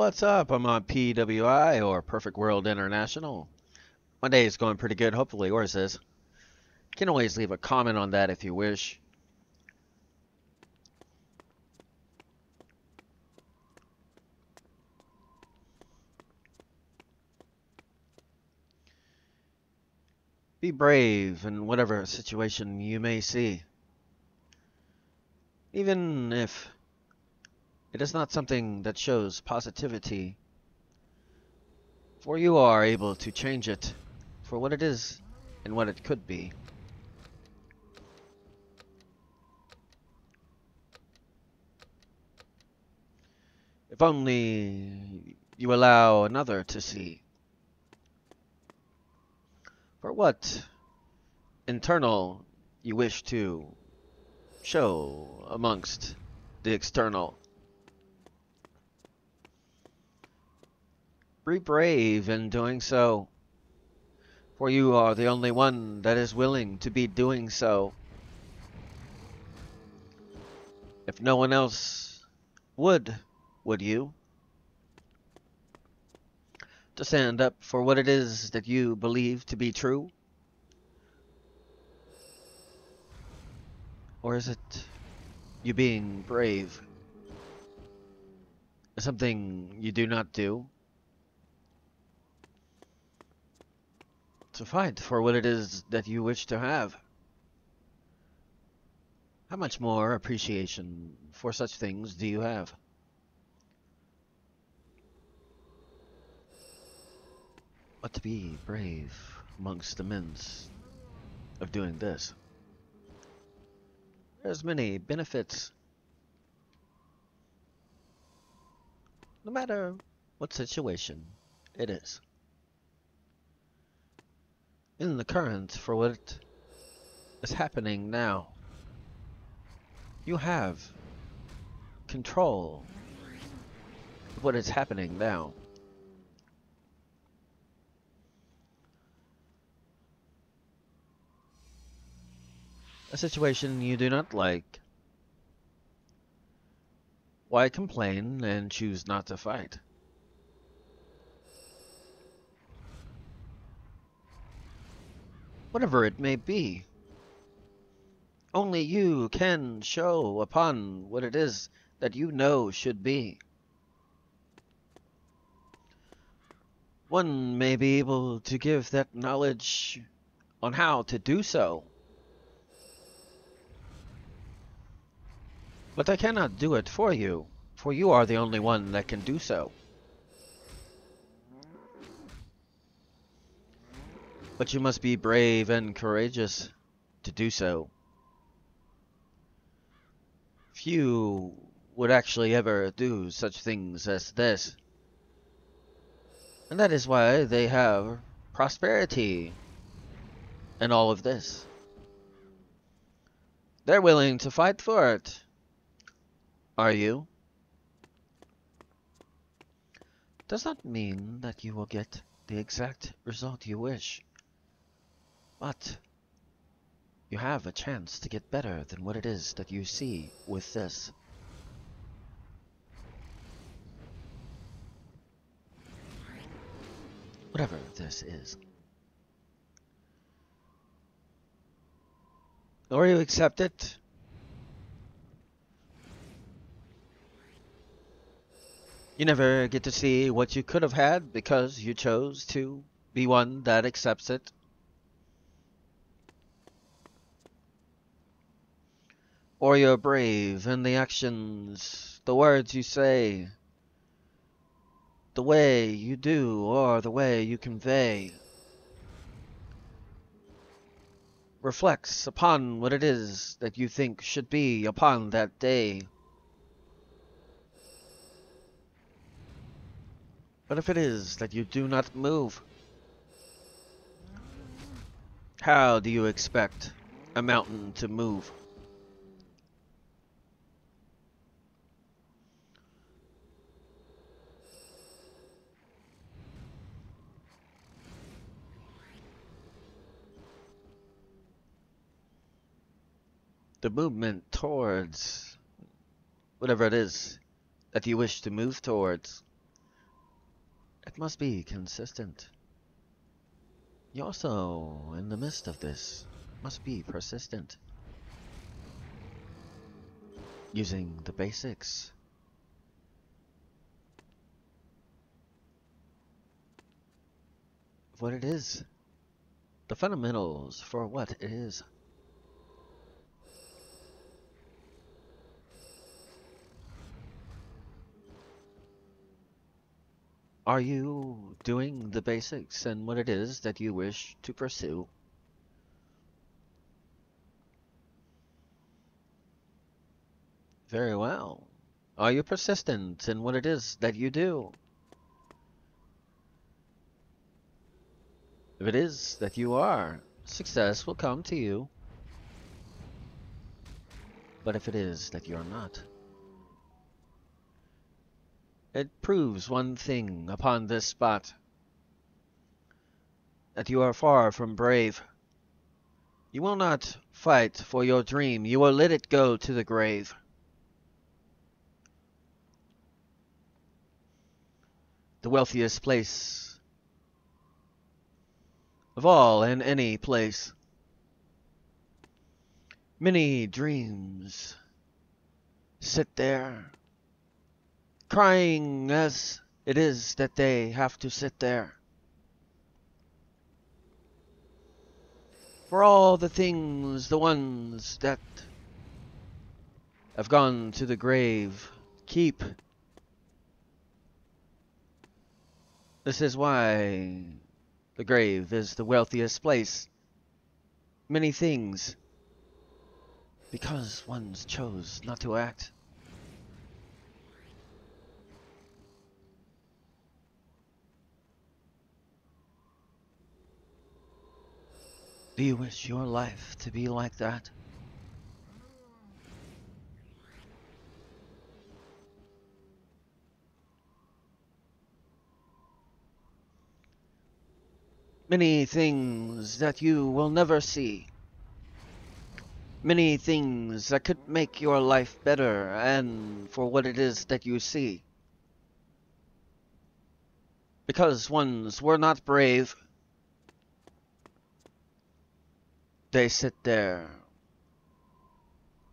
What's up? I'm on PWI or Perfect World International. My day is going pretty good, hopefully yours is. You can always leave a comment on that if you wish. Be brave in whatever situation you may see. Even if it is not something that shows positivity, for you are able to change it for what it is and what it could be. If only you allow another to see. For what internal you wish to show amongst the external. Be brave in doing so, for you are the only one that is willing to be doing so. If no one else would you? To stand up for what it is that you believe to be true? Or is it you being brave? Something you do not do? To fight for what it is that you wish to have? How much more appreciation for such things do you have? But to be brave amongst the means of doing this. There's many benefits. No matter what situation it is. In the current for what is happening now, you have control of what is happening now. A situation you do not like. Why complain and choose not to fight? Whatever it may be, only you can show upon what it is that you know should be. One may be able to give that knowledge on how to do so, but I cannot do it for you are the only one that can do so. But you must be brave and courageous to do so. Few would actually ever do such things as this. And that is why they have prosperity and all of this. They're willing to fight for it. Are you? Does not mean that you will get the exact result you wish. But you have a chance to get better than what it is that you see with this. Whatever this is. Or you accept it, you never get to see what you could have had because you chose to be one that accepts it. Or you're brave in the actions, the words you say, the way you do, or the way you convey, reflects upon what it is that you think should be upon that day. But if it is that you do not move, how do you expect a mountain to move? The movement towards whatever it is that you wish to move towards It must be consistent. You also, in the midst of this, must be persistent. Using the basics. Of what it is. The fundamentals for what it is. Are you doing the basics and what it is that you wish to pursue? Very well. Are you persistent in what it is that you do? If it is that you are, success will come to you. But if it is that you're not, it proves one thing upon this spot, that you are far from brave. You will not fight for your dream, you will let it go to the grave. The wealthiest place of all and any place. Many dreams sit there, crying as it is that they have to sit there. For all the things, the ones that have gone to the grave, keep. This is why the grave is the wealthiest place. Many things, because ones chose not to act. Do you wish your life to be like that? Many things that you will never see. Many things that could make your life better and for what it is that you see. Because ones were not brave. They sit there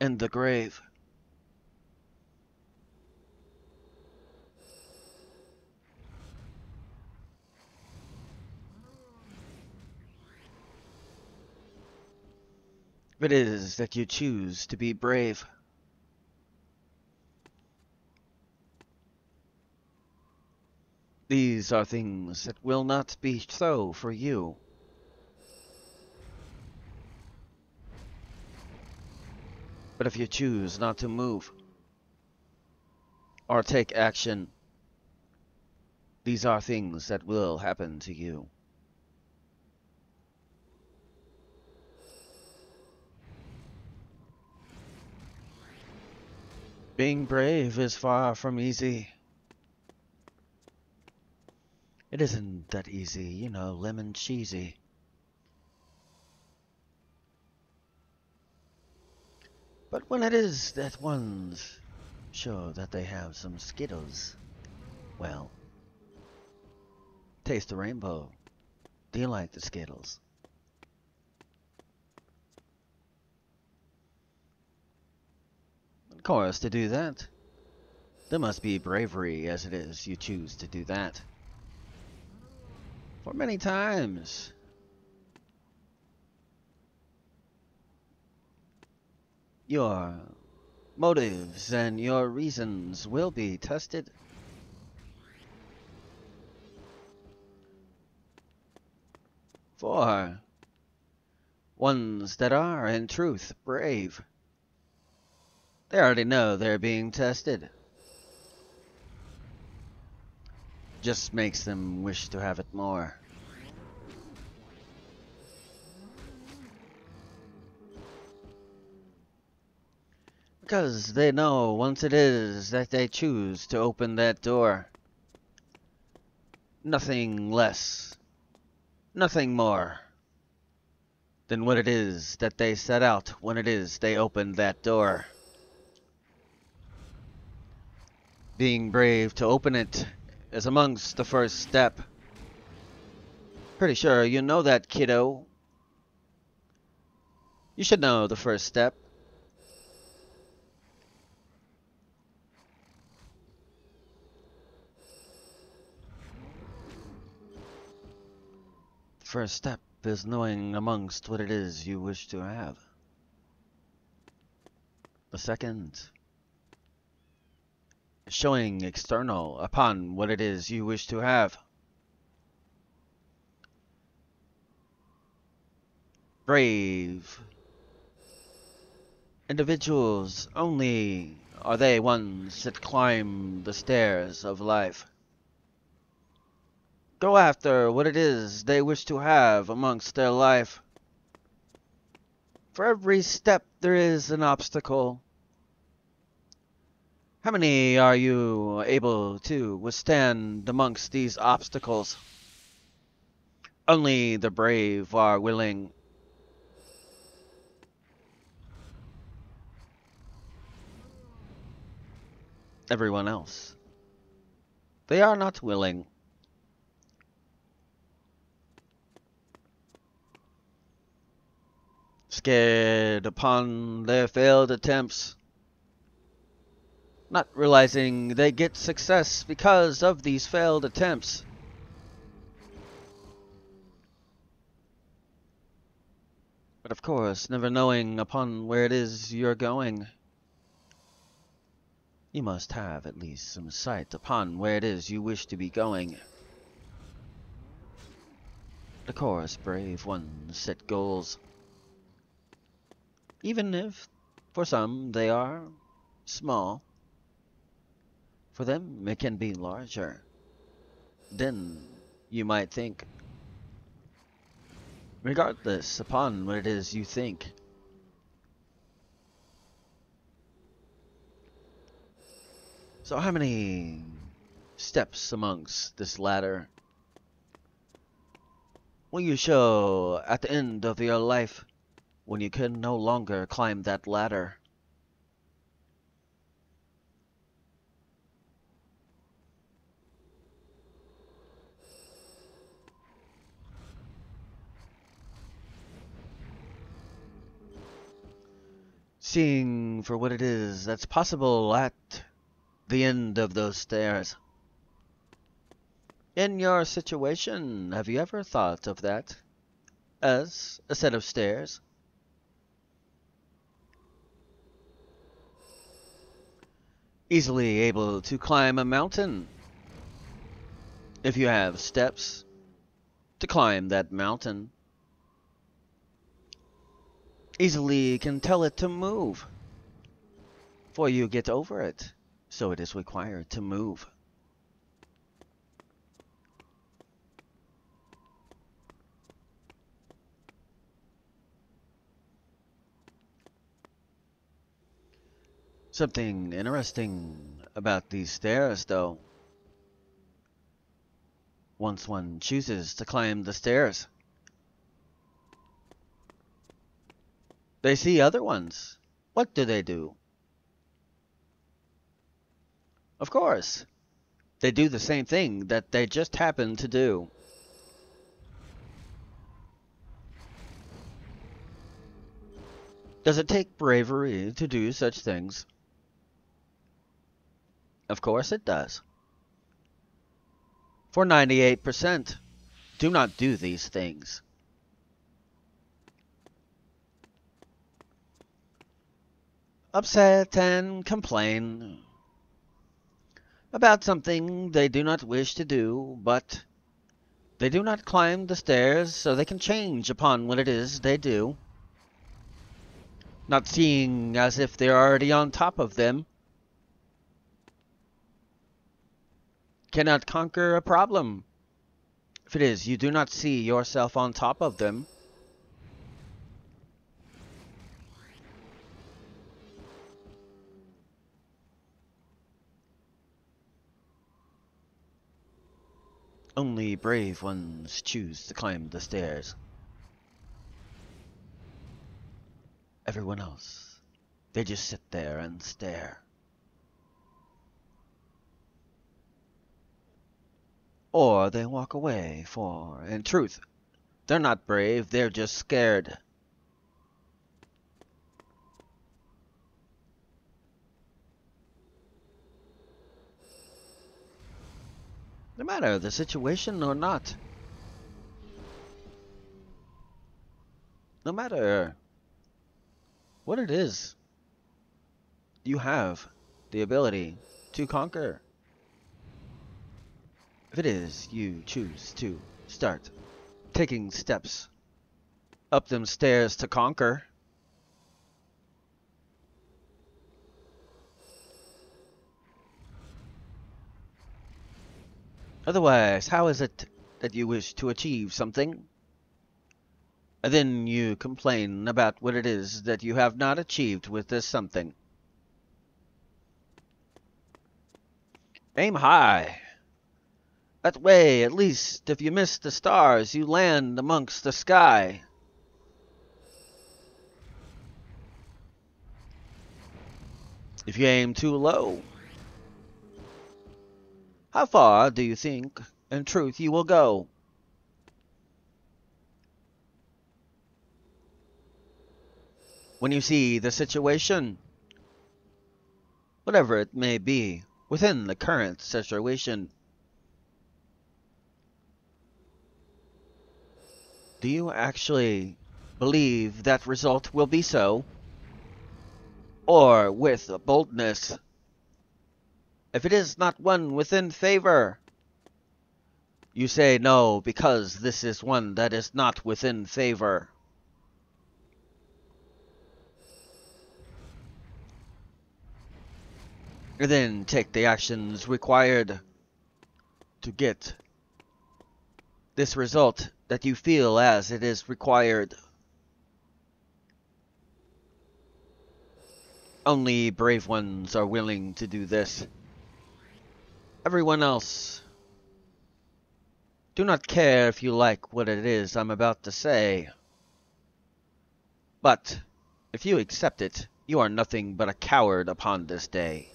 in the grave. It is that you choose to be brave. These are things that will not be so for you. But if you choose not to move or take action, these are things that will happen to you. Being brave is far from easy. It isn't that easy, you know, lemon cheesy. But when it is that ones show that they have some Skittles, well, taste the rainbow. Do you like the Skittles? Of course, to do that, there must be bravery as it is you choose to do that. For many times, your motives and your reasons will be tested. For ones that are, in truth, brave, they already know they're being tested. Just makes them wish to have it more. Because they know once it is that they choose to open that door, nothing less, nothing more than what it is that they set out when it is they opened that door. Being brave to open it is amongst the first step. Pretty sure you know that, kiddo. You should know the first step. The first step is knowing amongst what it is you wish to have. The second is showing external upon what it is you wish to have. Brave individuals only are they ones that climb the stairs of life. Go after what it is they wish to have amongst their life. For every step there is an obstacle. How many are you able to withstand amongst these obstacles? Only the brave are willing. Everyone else, they are not willing. Scared upon their failed attempts, not realizing they get success because of these failed attempts. But of course, never knowing upon where it is you're going. You must have at least some sight upon where it is you wish to be going. Of course, brave ones set goals. Even if, for some, they are small. For them, it can be larger than you might think. Regardless upon what it is you think. So how many steps amongst this ladder will you show at the end of your life when you can no longer climb that ladder? Seeing for what it is that's possible at the end of those stairs. In your situation, have you ever thought of that as a set of stairs? Easily able to climb a mountain if you have steps to climb that mountain. Easily can tell it to move, for you get over it, so it is required to move. Something interesting about these stairs, though. Once one chooses to climb the stairs, they see other ones. What do? Of course, they do the same thing that they just happened to do. Does it take bravery to do such things? Of course it does. For 98%, do not do these things. Upset and complain about something they do not wish to do, but they do not climb the stairs so they can change upon what it is they do. Not seeing as if they're already on top of them. Cannot conquer a problem if it is you do not see yourself on top of them. Only brave ones choose to climb the stairs. Everyone else, they just sit there and stare. or they walk away, for, in truth, they're not brave, they're just scared. No matter the situation or not, no matter what it is, you have the ability to conquer. If it is you choose to start taking steps up them stairs to conquer, otherwise, how is it that you wish to achieve something, and then you complain about what it is that you have not achieved with this something? Aim high. That way, at least, if you miss the stars, you land amongst the sky. If you aim too low, how far do you think, in truth, you will go? When you see the situation, whatever it may be, within the current situation, do you actually believe that result will be so? Or with boldness, if it is not one within favor, you say no because this is one that is not within favor. And then take the actions required to get this result that you feel as it is required. Only brave ones are willing to do this. Everyone else, do not care if you like what it is I'm about to say. But, if you accept it, you are nothing but a coward upon this day.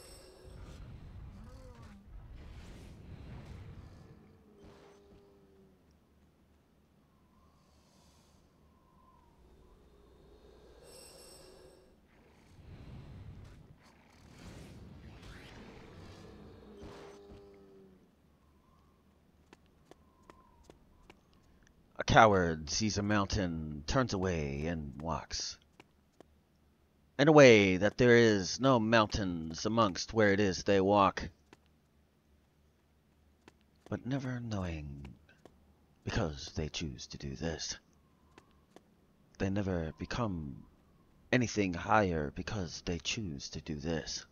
A coward sees a mountain, turns away, and walks. In a way that there is no mountains amongst where it is they walk. But never knowing, because they choose to do this, they never become anything higher because they choose to do this.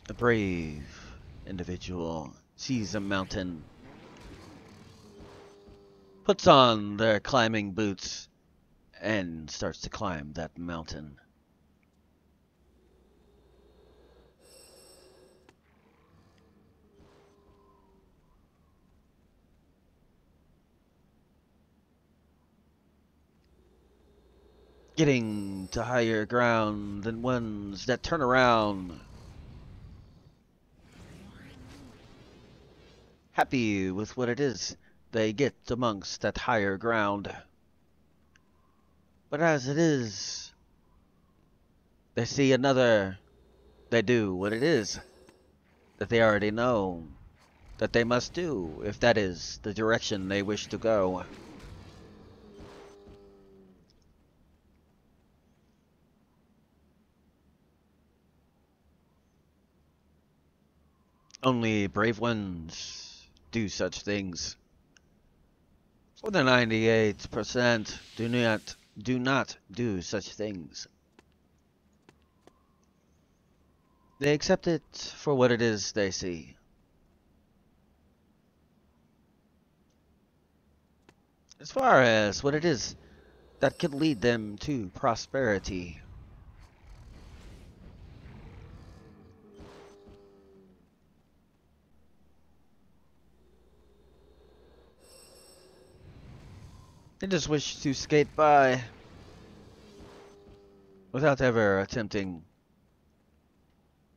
A brave individual sees a mountain, puts on their climbing boots, and starts to climb that mountain. Getting to higher ground than ones that turn around, happy with what it is they get amongst that higher ground. But as it is, they see another, they do what it is that they already know that they must do if that is the direction they wish to go. Only brave ones do such things. For the 98% do not do such things. They accept it for what it is they see. As far as what it is that could lead them to prosperity. I just wish to skate by without ever attempting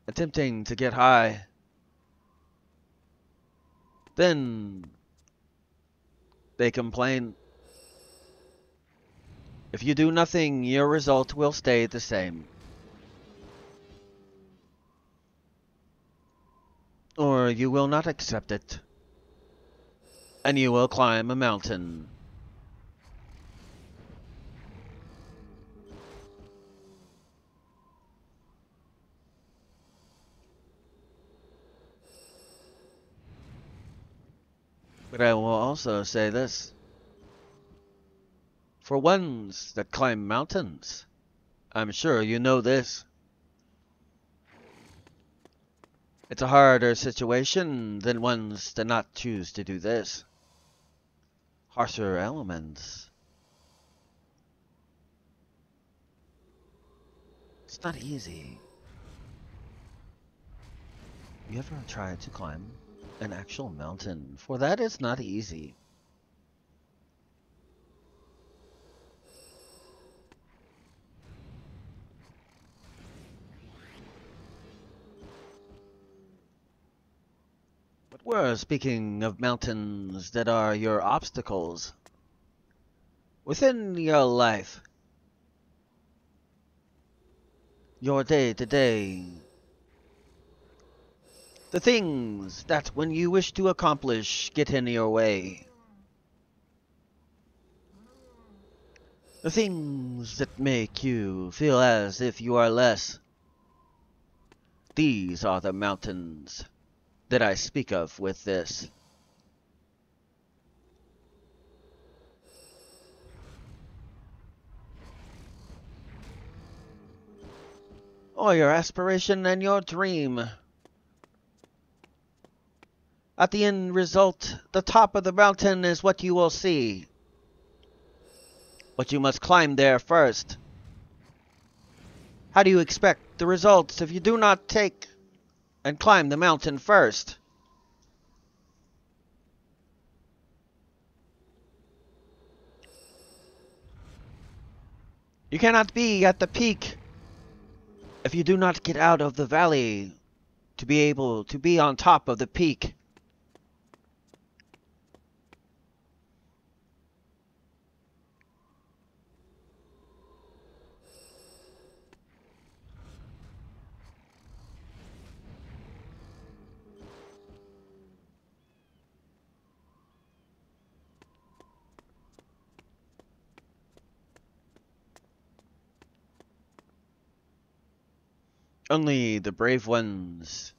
to get high. Then they complain. If you do nothing, your result will stay the same. Or you will not accept it, and you will climb a mountain. But I will also say this. For ones that climb mountains, I'm sure you know this. It's a harder situation than ones that not choose to do this. Harsher elements. It's not easy. You ever tried to climb an actual mountain? For that, it's not easy. But we're speaking of mountains that are your obstacles within your life, your day-to-day. The things that, when you wish to accomplish, get in your way. The things that make you feel as if you are less. These are the mountains that I speak of with this. Or your aspiration and your dream. At the end result, the top of the mountain is what you will see. But you must climb there first. How do you expect the results if you do not take and climb the mountain first? You cannot be at the peak if you do not get out of the valley to be able to be on top of the peak. Only the brave ones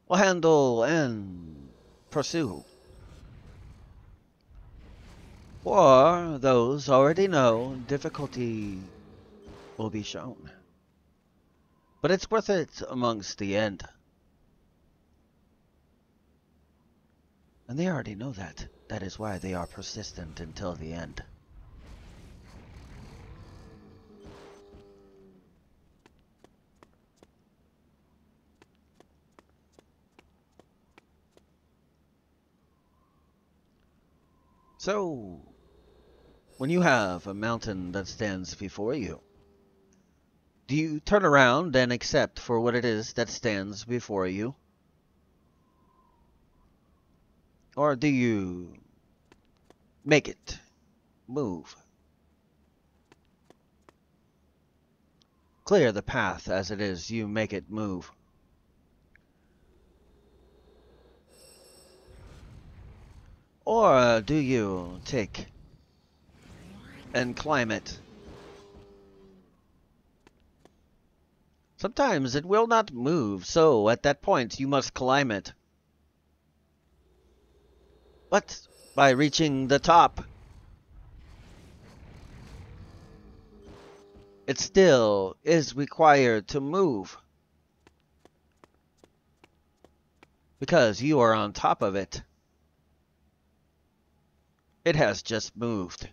will handle and pursue. For those already know, difficulty will be shown. But it's worth it amongst the end. And they already know that. That is why they are persistent until the end. So, when you have a mountain that stands before you, do you turn around and accept for what it is that stands before you? Or do you make it move? Clear the path as it is, you make it move. Or do you take and climb it? Sometimes it will not move, so at that point you must climb it. But by reaching the top, it still is required to move. Because you are on top of it. It has just moved.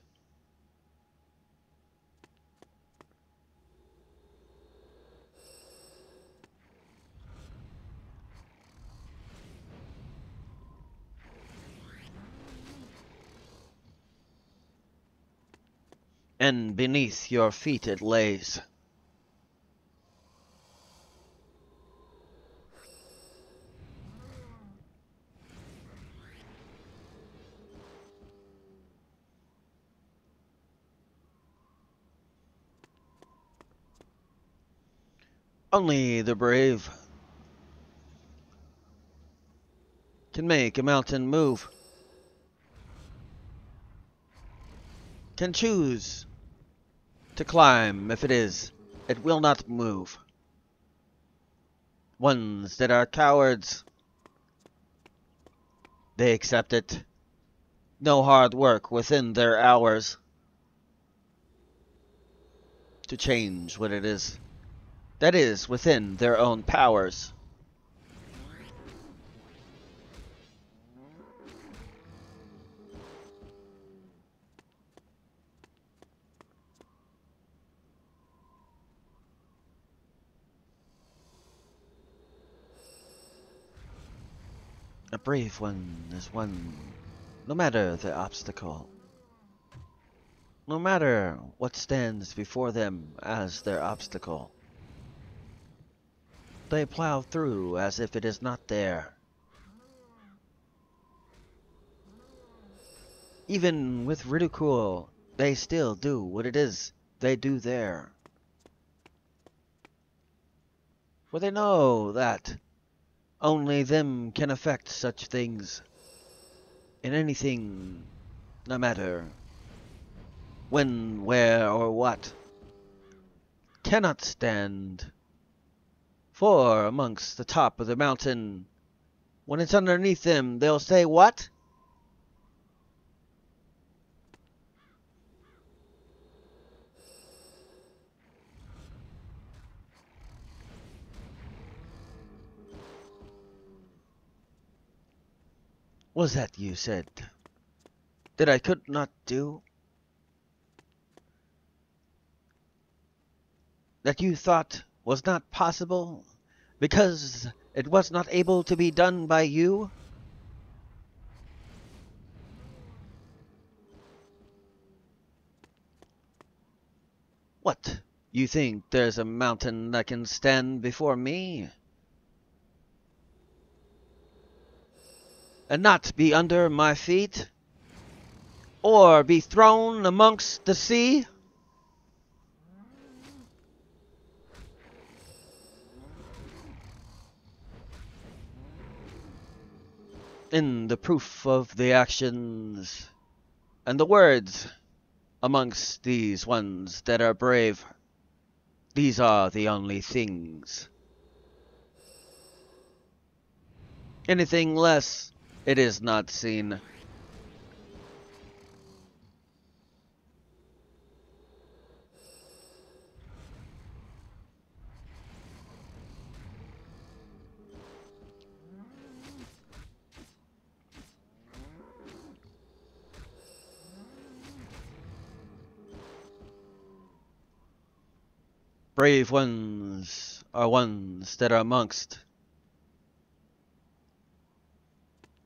and beneath your feet it lays. Only the brave can make a mountain move, can choose to climb if it will not move. Ones that are cowards, they accept it. No hard work within their hours to change what it is that is within their own powers. A brave one is one, no matter the obstacle, no matter what stands before them as their obstacle. They plow through as if it is not there. Even with ridicule, they still do what it is they do there. For they know that only them can affect such things in anything, no matter when, where, or what, cannot stand. For amongst the top of the mountain, when it's underneath them, they'll say, "What?" Was that you said that I could not do? That you thought was not possible because it was not able to be done by you? What? You think there's a mountain that can stand before me and not be under my feet? Or be thrown amongst the sea? In the proof of the actions and the words amongst these ones that are brave, these are the only things. Anything less, it is not seen. Brave ones are ones that are amongst.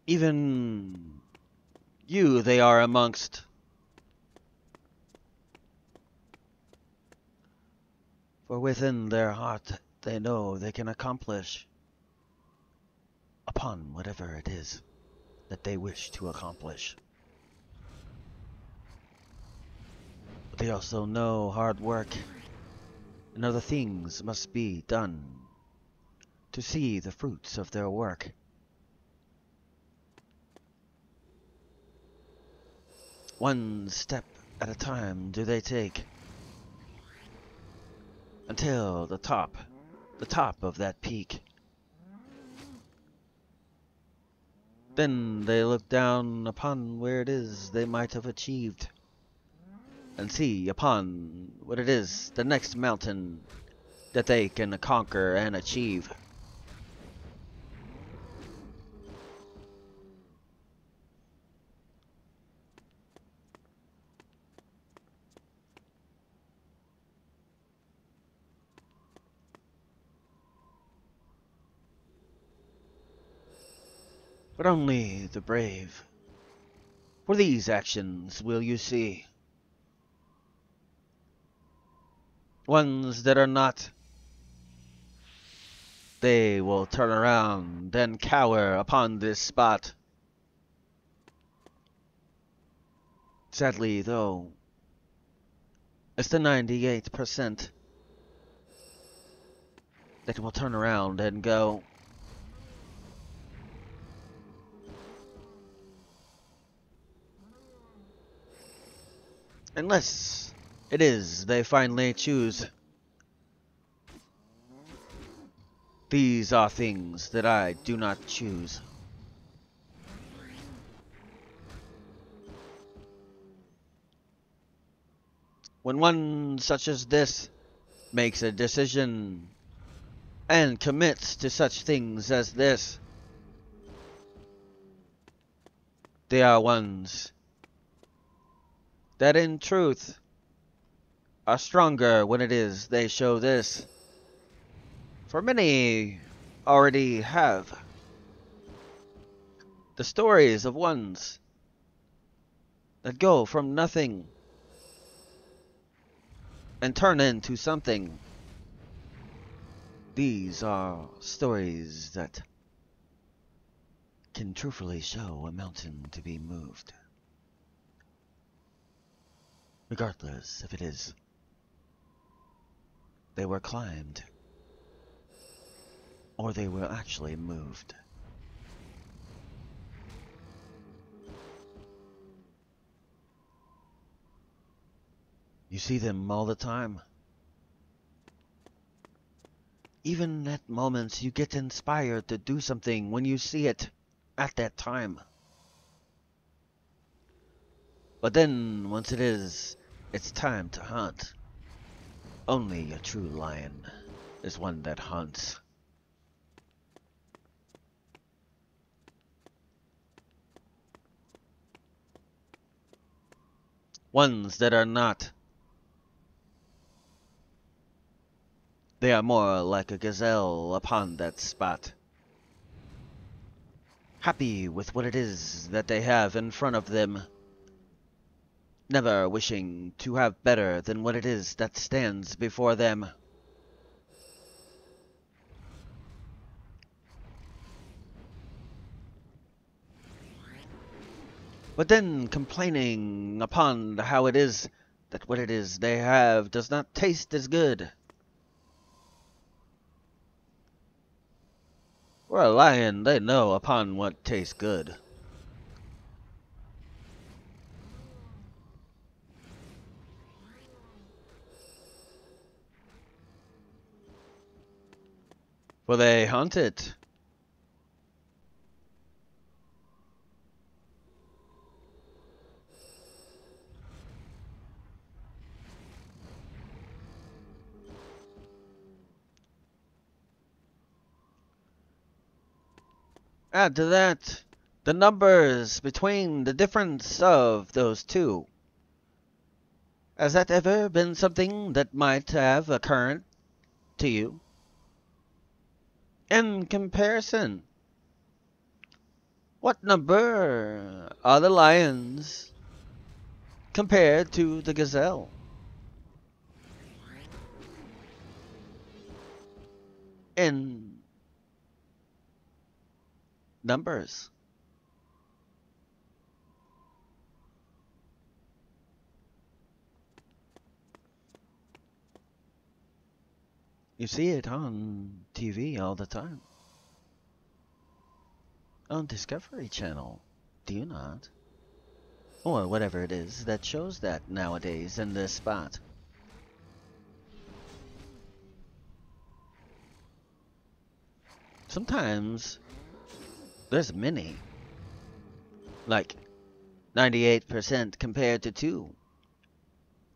Even you they are amongst. For within their heart they know they can accomplish upon whatever it is that they wish to accomplish. But they also know hard work and other things must be done to see the fruits of their work. One step at a time do they take until the top of that peak. Then they look down upon where it is they might have achieved, and see upon what it is the next mountain that they can conquer and achieve. But only the brave, for these actions will you see. Ones that are not, they will turn around and cower upon this spot. Sadly, though, it's the 98% that will turn around and go. Unless it is they finally choose. These are things that I do not choose. When one such as this makes a decision and commits to such things as this, they are ones that in truth are stronger when it is they show this. For many already have the stories of ones that go from nothing and turn into something. These are stories that can truthfully show a mountain to be moved. Regardless if it is they were climbed or they were actually moved. You see them all the time. Even at moments you get inspired to do something when you see it at that time. But then, once it's time to hunt. Only a true lion is one that hunts. Ones that are not. They are more like a gazelle upon that spot. Happy with what it is that they have in front of them. Never wishing to have better than what it is that stands before them. But then complaining upon how it is that what it is they have does not taste as good. For a lion, they know upon what tastes good. For they hunt it. Add to that the numbers between the difference of those two. Has that ever been something that might have occurred to you? In comparison, what number are the lions compared to the gazelle? In numbers. You see it on TV all the time. On Discovery Channel, do you not? Or whatever it is that shows that nowadays in this spot. Sometimes there's many. Like 98% compared to 2.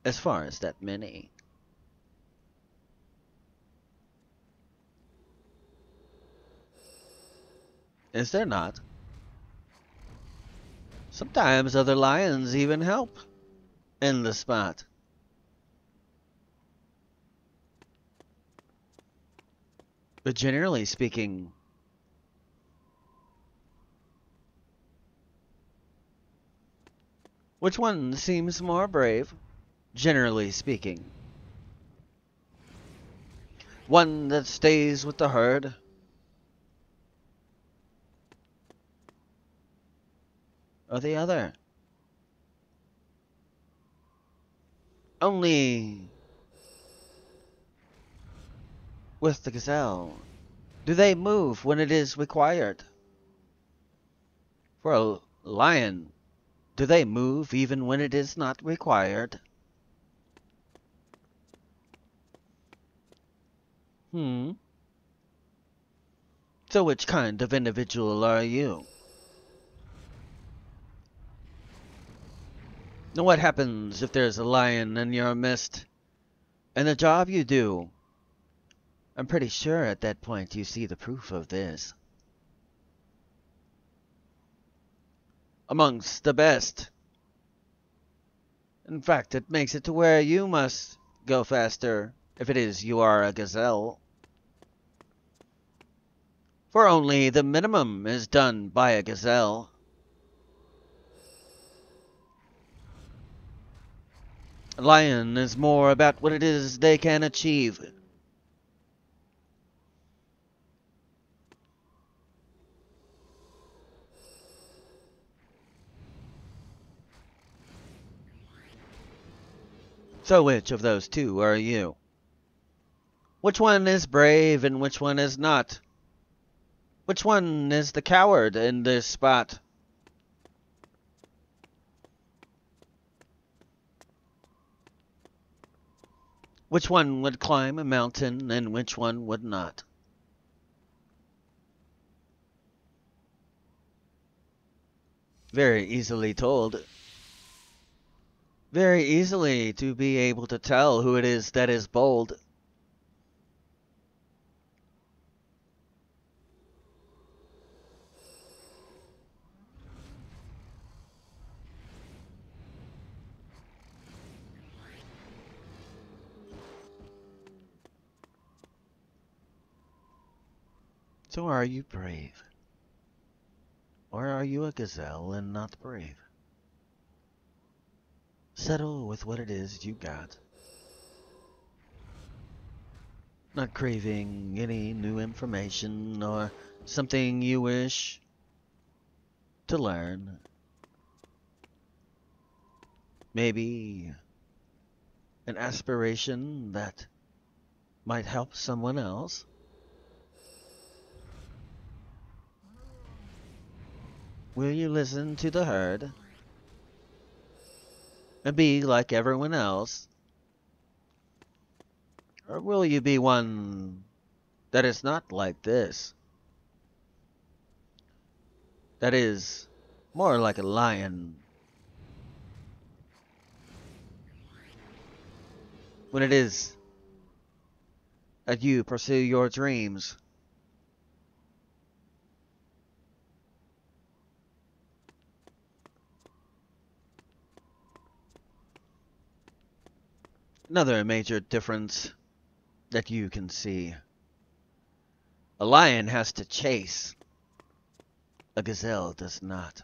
As far as that many. Is there not? Sometimes other lions even help in the spot. But generally speaking, which one seems more brave? Generally speaking. One that stays with the herd? Or the other? Only with the gazelle do they move when it is required. For a lion, do they move even when it is not required? So which kind of individual are you? And what happens if there's a lion in your midst? And the job you do? I'm pretty sure at that point you see the proof of this. Amongst the best. In fact, it makes it to where you must go faster if it is you are a gazelle. For only the minimum is done by a gazelle. A lion is more about what it is they can achieve. So which of those two are you? Which one is brave and which one is not? Which one is the coward in this spot? Which one would climb a mountain and which one would not? Very easily told. Very easily to be able to tell who it is that is bold. So are you brave? Or are you a gazelle and not brave? Settle with what it is you got. Not craving any new information or something you wish to learn. Maybe an aspiration that might help someone else. Will you listen to the herd and be like everyone else? Or will you be one that is not like this? That is more like a lion. When it is that you pursue your dreams. Another major difference that you can see. A lion has to chase. A gazelle does not.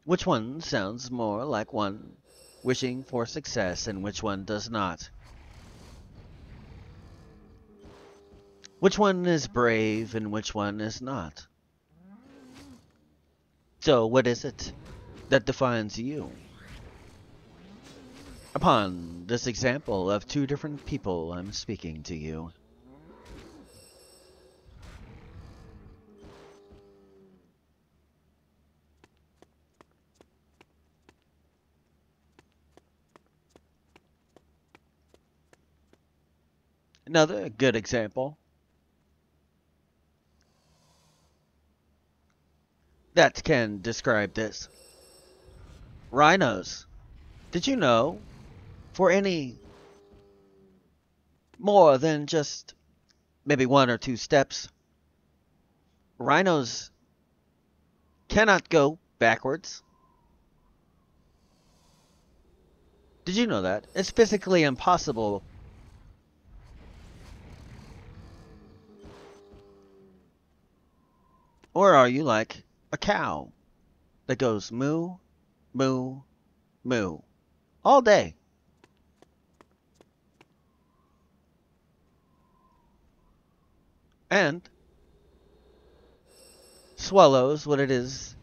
Which one sounds more like one wishing for success and which one does not? Which one is brave and which one is not? So what is it that defines you? Upon this example of two different people, I'm speaking to you. Another good example that can describe this. Rhinos. Did you know, for any more than just maybe 1 or 2 steps, rhinos cannot go backwards? Did you know that? It's physically impossible. Or are you like a cow that goes moo, moo, moo all day? and swallows what it is,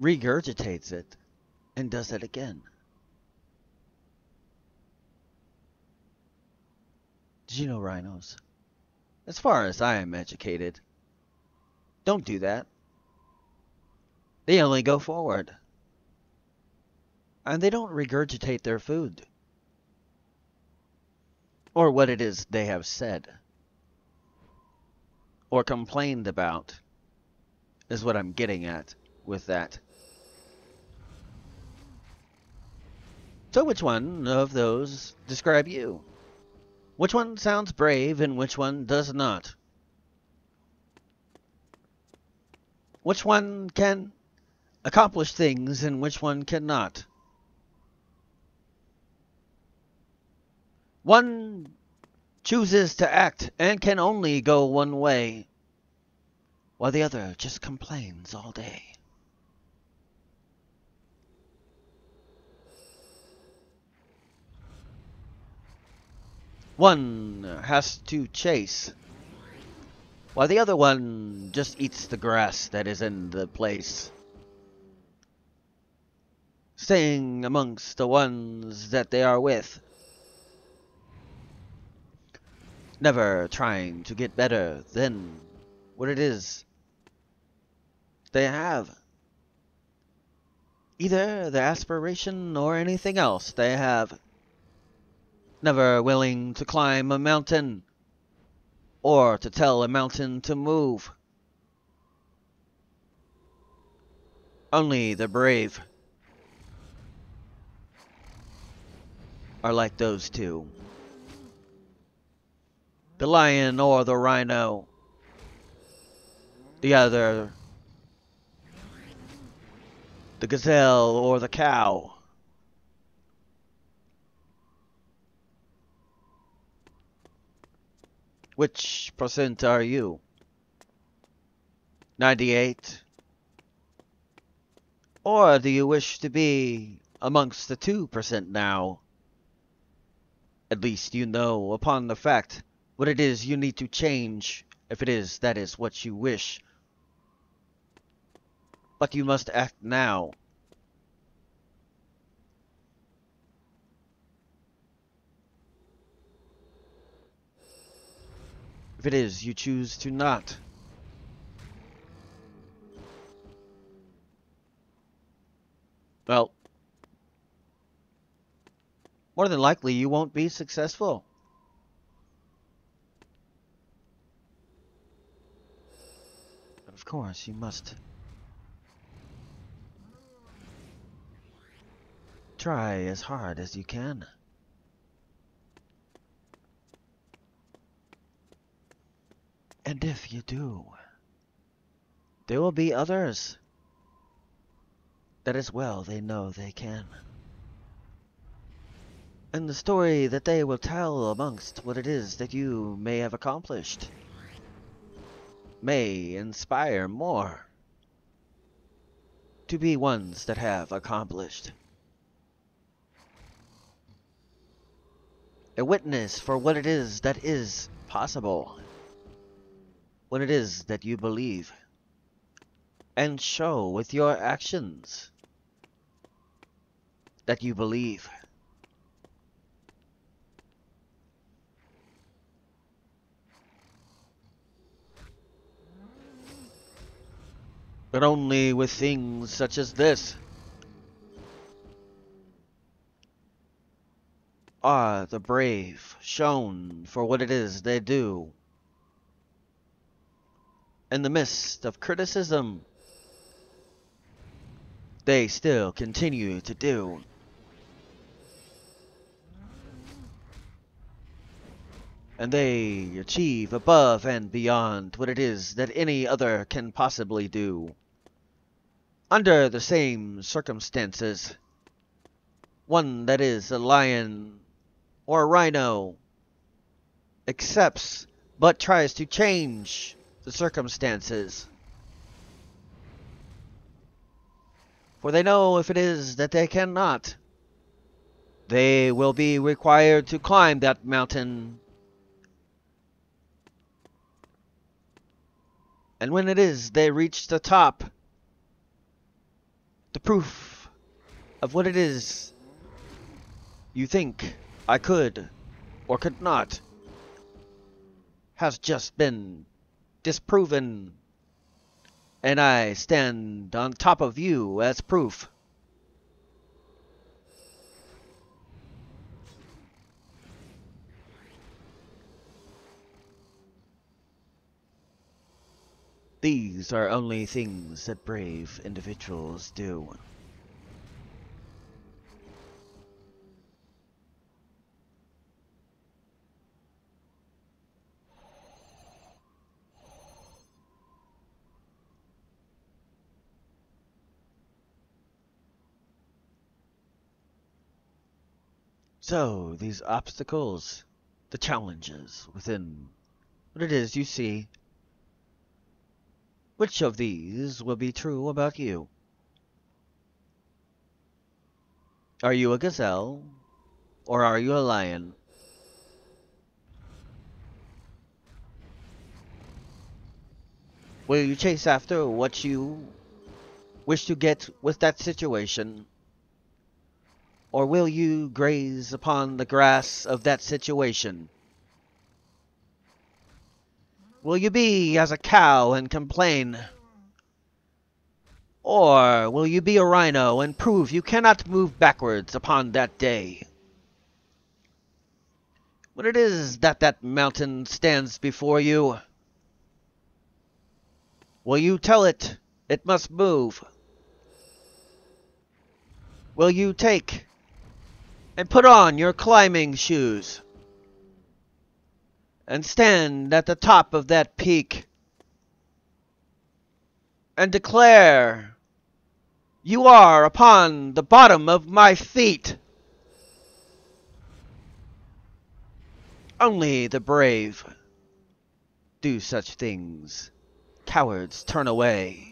regurgitates it, and does it again. Did you know rhinos, as far as I am educated, don't do that? They only go forward. And they don't regurgitate their food. Or what it is they have said. Or complained about. Is what I'm getting at with that. So which one of those describe you? Which one sounds brave and which one does not? Which one can accomplish things and which one cannot? One chooses to act and can only go one way, while the other just complains all day. One has to chase, while the other one just eats the grass that is in the place, staying amongst the ones that they are with, never trying to get better than what it is they have. Either the aspiration or anything else they have. Never willing to climb a mountain or to tell a mountain to move. Only the brave are like those two. The lion or the rhino. The other, the gazelle or the cow. Which percent are you? 98? Or do you wish to be amongst the 2% now? At least you know upon the fact what it is you need to change, if it is that is what you wish. But you must act now. If it is you choose to not. Well, more than likely you won't be successful. But of course you must try as hard as you can. And if you do, there will be others that as well they know they can. And the story that they will tell amongst what it is that you may have accomplished may inspire more to be ones that have accomplished. A witness for what it is that is possible. What it is that you believe, and show with your actions that you believe. But only with things such as this are the brave shown for what it is they do. In the midst of criticism, they still continue to do. And they achieve above and beyond what it is that any other can possibly do. Under the same circumstances, one that is a lion or a rhino accepts but tries to change the circumstances. For they know if it is that they cannot, they will be required to climb that mountain And when it is they reach the top, the proof of what it is you think I could or could not has just been disproven, and I stand on top of you as proof. These are only things that brave individuals do. So, these obstacles, the challenges within what it is you see, which of these will be true about you? Are you a gazelle, or are you a lion? Will you chase after what you wish to get with that situation? Or will you graze upon the grass of that situation? Will you be as a cow and complain? Or will you be a rhino and prove you cannot move backwards upon that day? When it is that that mountain stands before you, will you tell it it must move? Will you take and put on your climbing shoes and stand at the top of that peak and declare, "You are upon the bottom of my feet"? Only the brave do such things. Cowards turn away.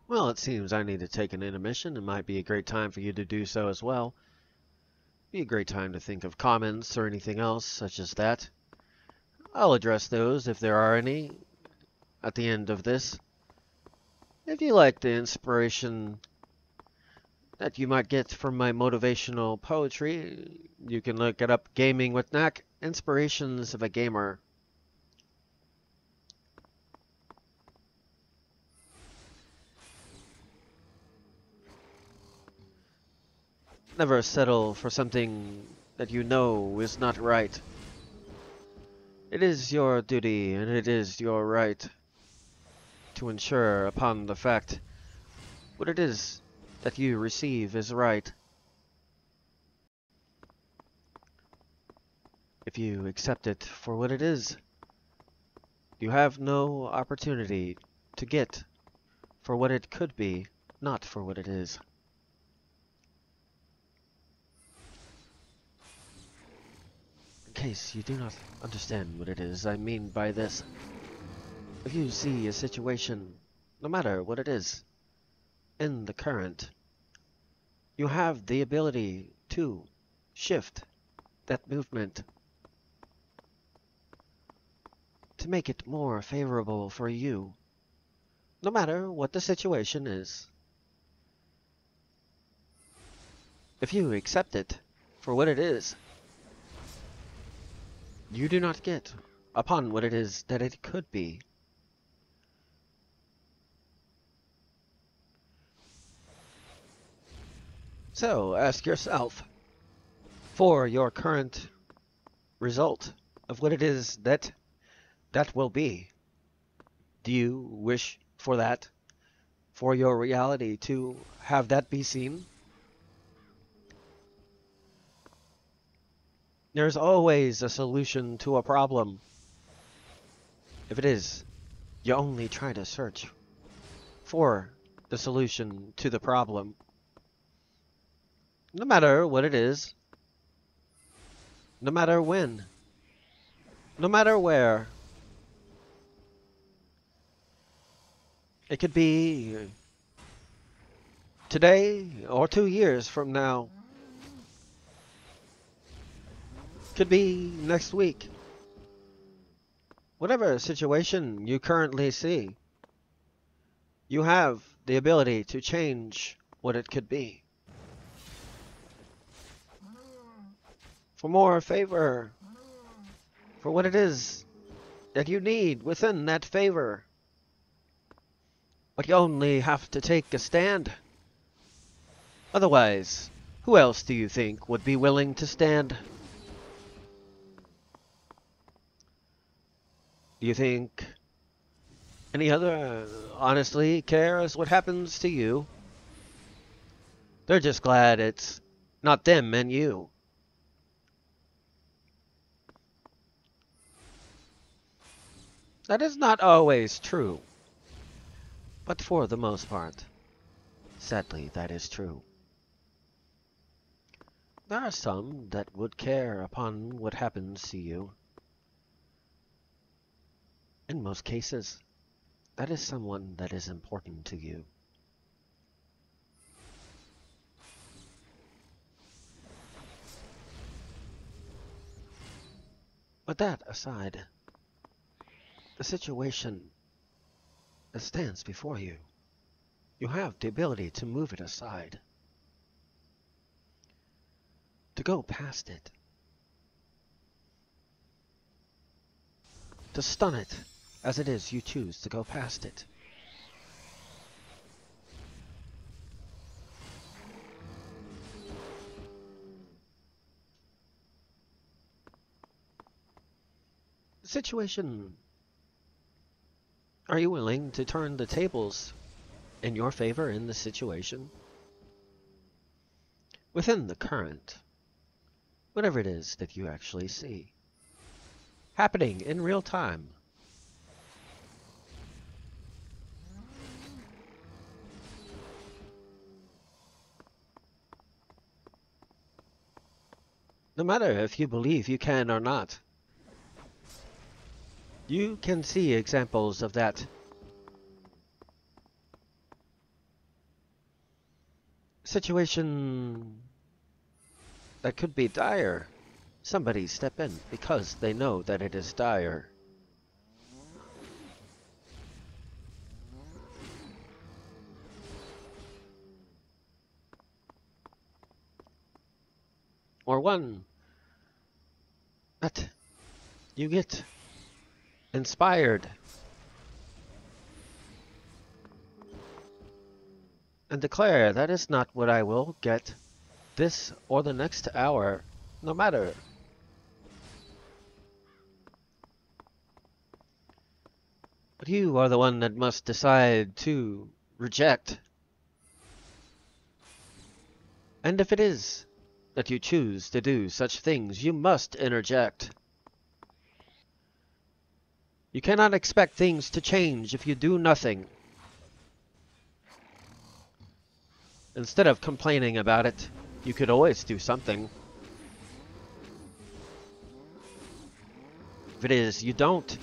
Well, it seems I need to take an intermission. It might be a great time for you to do so as well. Be a great time to think of comments or anything else such as that. I'll address those if there are any at the end of this. If you like the inspiration that you might get from my motivational poetry, you can look it up, GamingWithNac, Inspirations of a Gamer. Never settle for something that you know is not right. It is your duty and it is your right to ensure upon the fact what it is that you receive is right. If you accept it for what it is, you have no opportunity to get for what it could be, not for what it is. In case you do not understand what it is I mean by this, if you see a situation, no matter what it is, in the current, you have the ability to shift that movement to make it more favorable for you, no matter what the situation is. If you accept it for what it is, you do not get upon what it is that it could be. So ask yourself, for your current result of what it is that will be, do you wish for that? For your reality to have that be seen? There's always a solution to a problem. If it is, you only try to search for the solution to the problem. No matter what it is, no matter when, no matter where. It could be today or 2 years from now. Could be next week. Whatever situation you currently see, you have the ability to change what it could be. For more favor, for what it is that you need within that favor. But you only have to take a stand. Otherwise, who else do you think would be willing to stand? Do you think any other honestly cares what happens to you? They're just glad it's not them and you. That is not always true. But for the most part, sadly, that is true. There are some that would care upon what happens to you. In most cases, that is someone that is important to you. But that aside, the situation that stands before you, you have the ability to move it aside, to go past it, to stun it as it is you choose to go past it. The situation. Are you willing to turn the tables in your favor in the situation? Within the current, whatever it is that you actually see, happening in real time. No matter if you believe you can or not, you can see examples of that. Situation that could be dire. Somebody step in because they know that it is dire. Or one that you get inspired and declare that is not what I will get this or the next hour, no matter. But you are the one that must decide to reject. And if it is that you choose to do such things, you must interject. You cannot expect things to change if you do nothing. Instead of complaining about it, you could always do something. If it is you don't,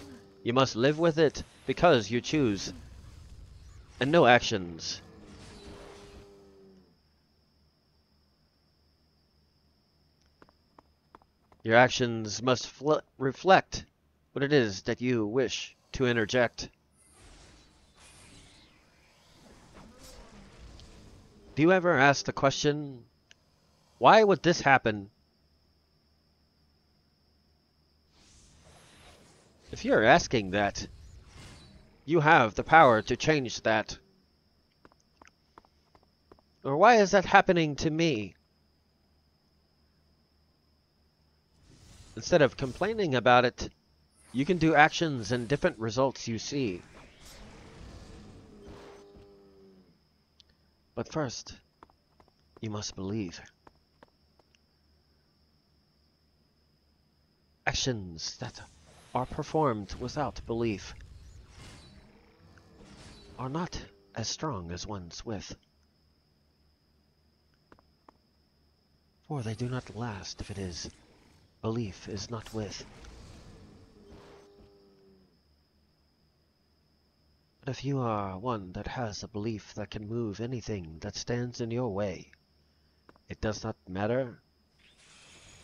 you must live with it because you choose. And no actions. Your actions must reflect what it is that you wish to interject. Do you ever ask the question, why would this happen? If you're asking that, you have the power to change that. Or why is that happening to me? Instead of complaining about it, you can do actions and different results you see. But first, you must believe. Actions that are performed without belief are not as strong as ones with. For they do not last if it is belief is not with. But if you are one that has a belief that can move anything that stands in your way, it does not matter,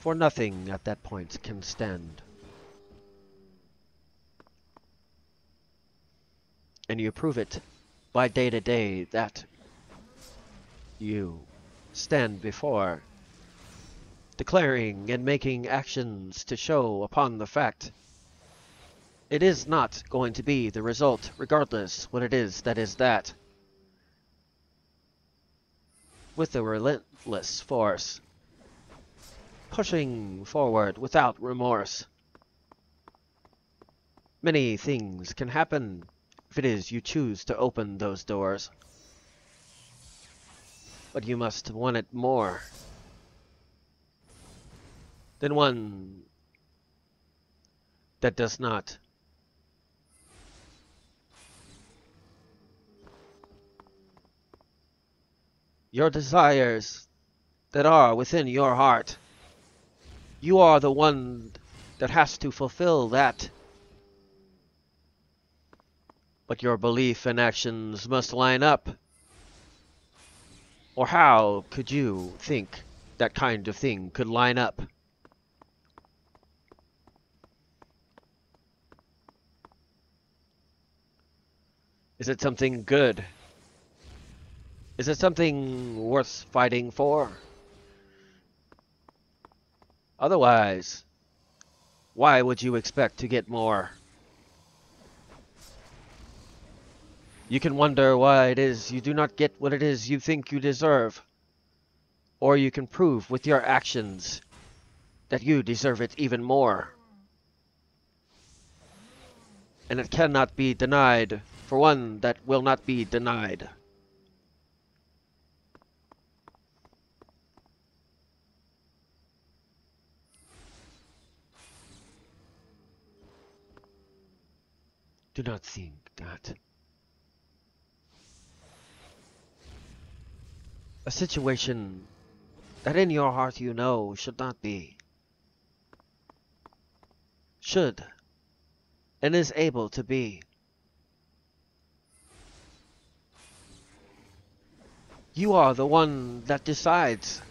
for nothing at that point can stand. And you prove it by day to day that you stand before, declaring and making actions to show upon the fact it is not going to be the result, regardless what it is that is that. With a relentless force, pushing forward without remorse. Many things can happen if it is you choose to open those doors. But you must want it more than one that does not. Your desires that are within your heart, you are the one that has to fulfill that. But your belief and actions must line up. Or how could you think that kind of thing could line up? Is it something good? Is it something worth fighting for? Otherwise, why would you expect to get more? You can wonder why it is you do not get what it is you think you deserve. Or you can prove with your actions that you deserve it even more. And it cannot be denied for one that will not be denied. Do not think that a situation that in your heart you know should not be, should, and is able to be. You are the one that decides.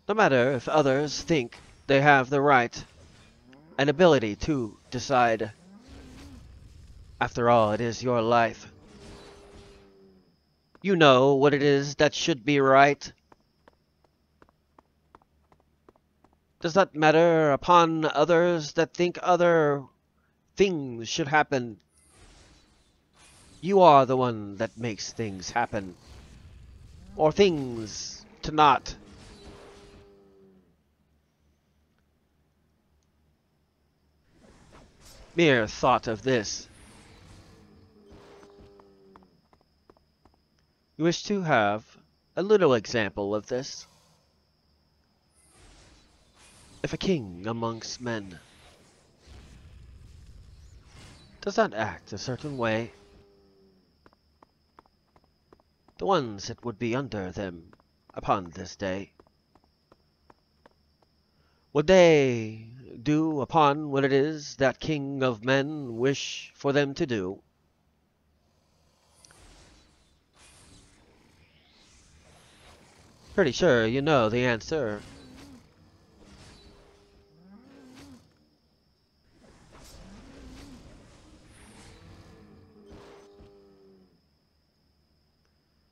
No matter if others think they have the right and ability to decide. After all, it is your life. You know what it is that should be right. Does not matter upon others that think other things should happen. You are the one that makes things happen. Or things to not. Mere thought of this. You wish to have a little example of this? If a king amongst men does not act a certain way, the ones that would be under them upon this day, would they do upon what it is that king of men wish for them to do? Pretty sure you know the answer.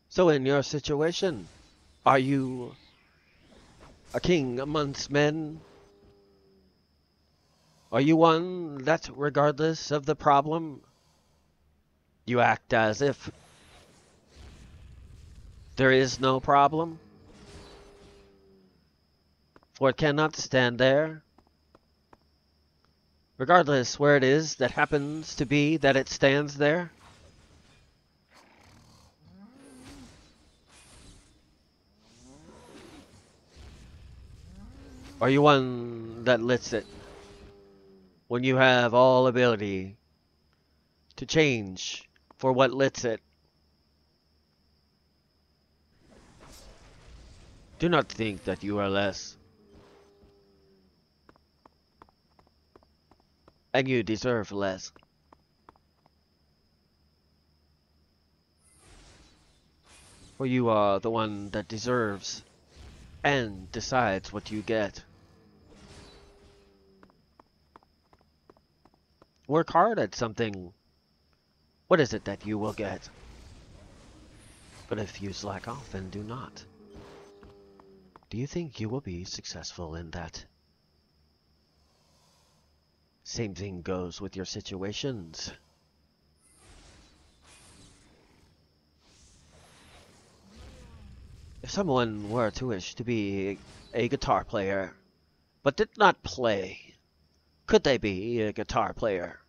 So in your situation, are you a king amongst men? Are you one that, regardless of the problem, you act as if there is no problem? For it cannot stand there, regardless where it is that happens to be that it stands there? Are you one that lets it when you have all ability to change for what lets it? Do not think that you are less. And you deserve less. For you are the one that deserves and decides what you get. Work hard at something. What is it that you will get? But if you slack off and do not, do you think you will be successful in that? Same thing goes with your situations. If someone were to wish to be a guitar player, but did not play, could they be a guitar player?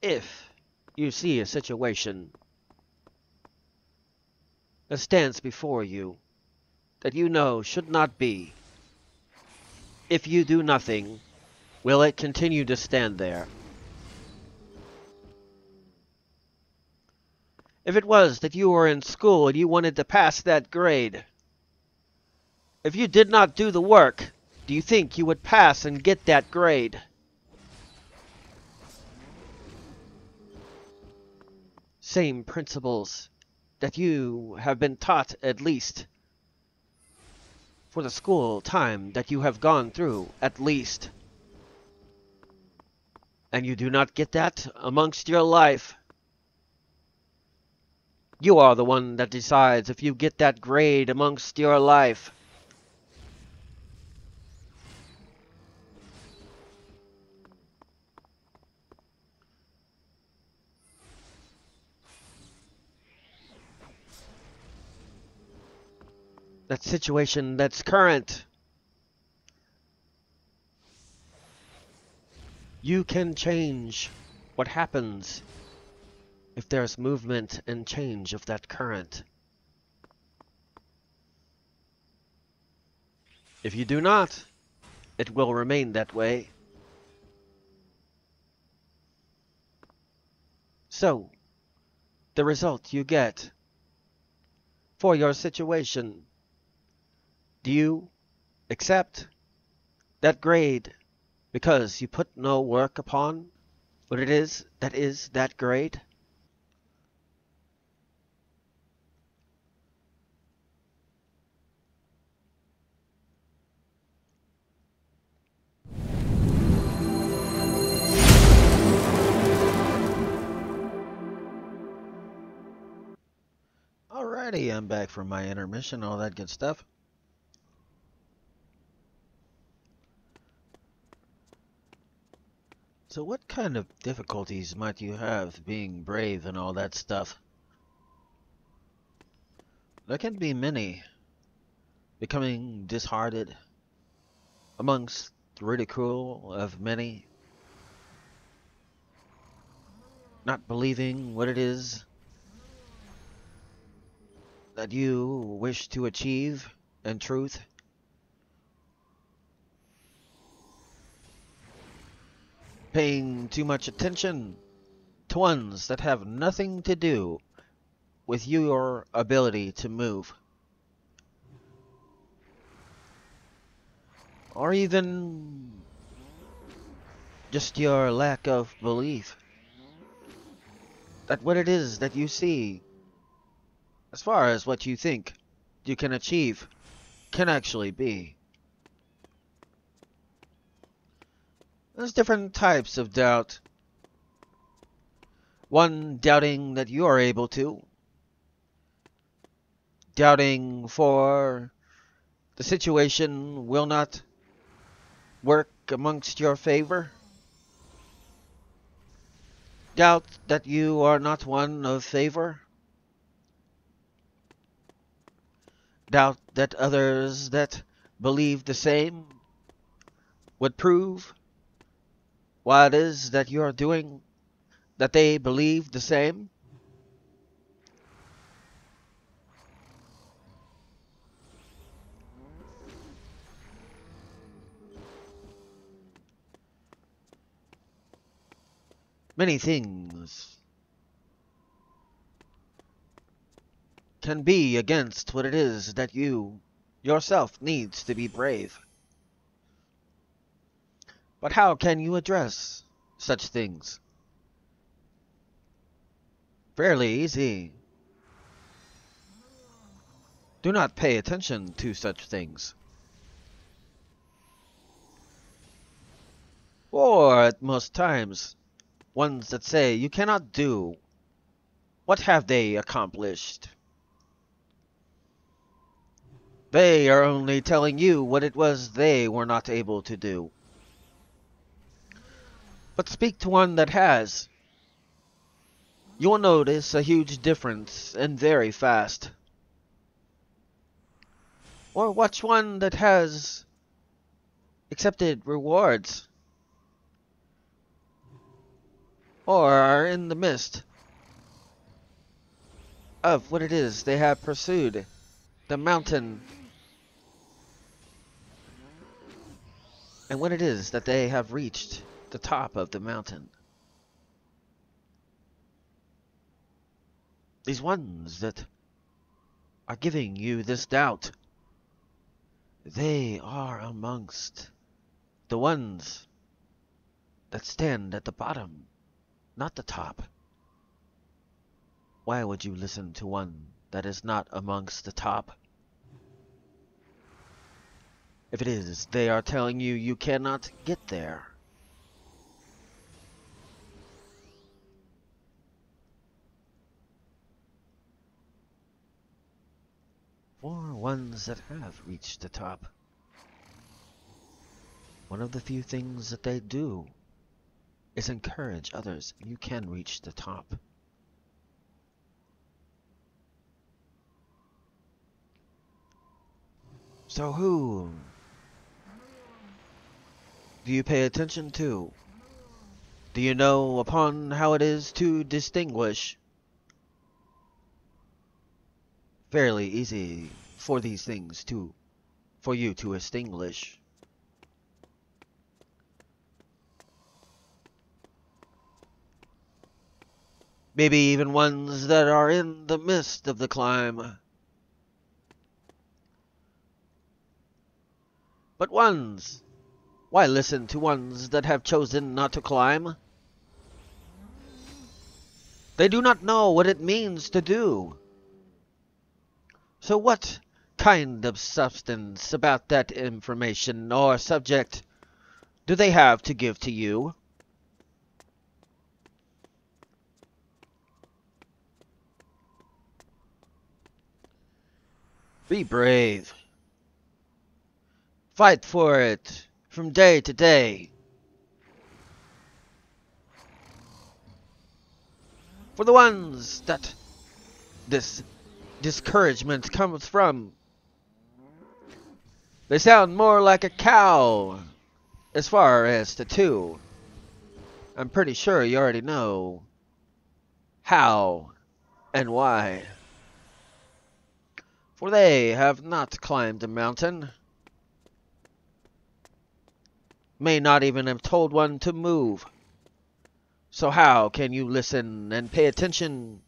If you see a situation that stands before you that you know should not be, if you do nothing, will it continue to stand there? If it was that you were in school and you wanted to pass that grade, if you did not do the work, do you think you would pass and get that grade? Same principles that you have been taught, at least for the school time that you have gone through, at least. And you do not get that amongst your life. You are the one that decides if you get that grade amongst your life. That situation that's current. You can change what happens if there's movement and change of that current. If you do not, it will remain that way. So, the result you get for your situation, do you accept that grade because you put no work upon what it is that grade? Alrighty, I'm back from my intermission, all that good stuff. So what kind of difficulties might you have being brave and all that stuff? There can be many. Becoming disheartened amongst the ridicule of many. Not believing what it is that you wish to achieve in truth. Paying too much attention to ones that have nothing to do with your ability to move. Or even just your lack of belief that what it is that you see, as far as what you think you can achieve, can actually be. There's different types of doubt. One doubting that you are able to. Doubting for the situation will not work amongst your favor. Doubt that you are not one of favor. Doubt that others that believe the same would prove what it is that you are doing, that they believe the same. Many things can be against what it is that you yourself needs to be brave. But how can you address such things? Fairly easy. Do not pay attention to such things. Or, at most times, ones that say you cannot do, what have they accomplished? They are only telling you what it was they were not able to do. But speak to one that has. You will notice a huge difference, and very fast. Or watch one that has accepted rewards, or are in the midst of what it is they have pursued, the mountain, and what it is that they have reached the top of the mountain. These ones that are giving you this doubt, they are amongst the ones that stand at the bottom, not the top. Why would you listen to one that is not amongst the top? If it is, they are telling you you cannot get there. For ones that have reached the top, one of the few things that they do is encourage others. You can reach the top. So who do you pay attention to? Do you know upon how it is to distinguish? Fairly easy for these things for you to extinguish. Maybe even ones that are in the midst of the climb. But ones, why listen to ones that have chosen not to climb? They do not know what it means to do. So what kind of substance about that information or subject do they have to give to you? Be brave. Fight for it from day to day. For the ones that this discouragement comes from, they sound more like a cow as far as the two. I'm pretty sure you already know how and why. For they have not climbed a mountain, may not even have told one to move. So how can you listen and pay attention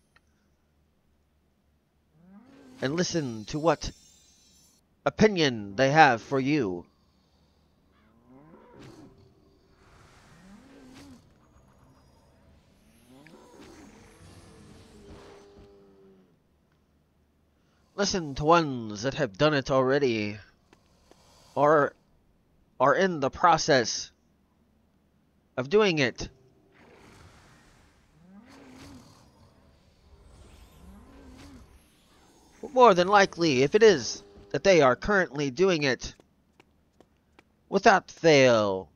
and listen to what opinion they have for you? Listen to ones that have done it already, or are in the process of doing it. More than likely, if it is that they are currently doing it, without fail,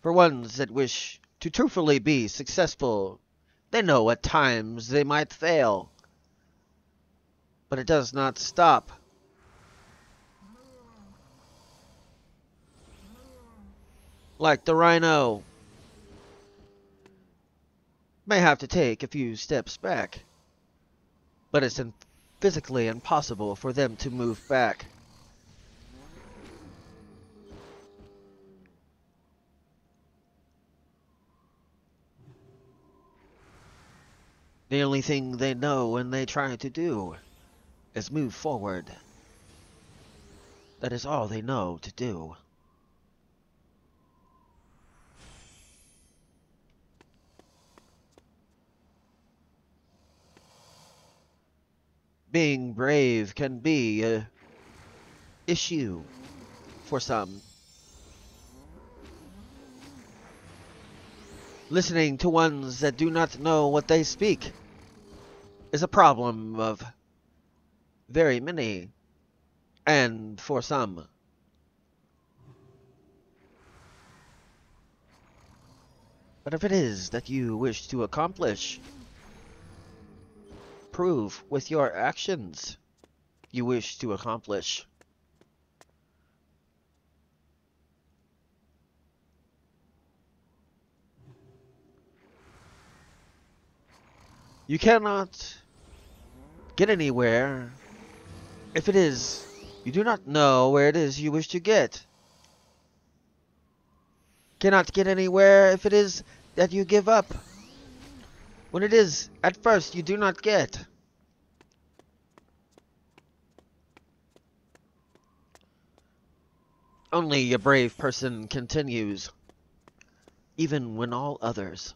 for ones that wish to truthfully be successful, they know at times they might fail. But it does not stop. Like the rhino, may have to take a few steps back, but it's physically impossible for them to move back. The only thing they know and they try to do is move forward. That is all they know to do. Being brave can be a issue for some. Listening to ones that do not know what they speak is a problem of very many, and for some. But if it is that you wish to accomplish, prove with your actions you wish to accomplish. You cannot get anywhere if it is you do not know where it is you wish to get. Cannot get anywhere if it is that you give up when it is at first you do not get. Only a brave person continues, even when all others,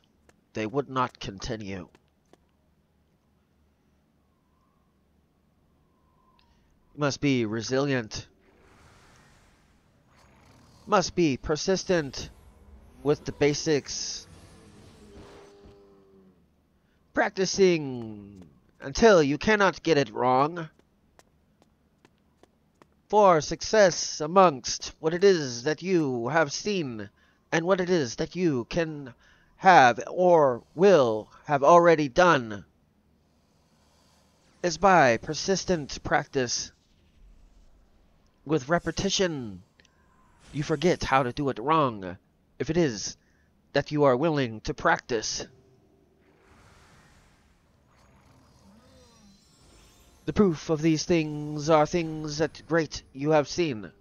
they would not continue. You must be resilient. Must be persistent with the basics. Practicing until you cannot get it wrong. For success amongst what it is that you have seen and what it is that you can have or will have already done is by persistent practice. With repetition, you forget how to do it wrong if it is that you are willing to practice. The proof of these things are things that great you have seen.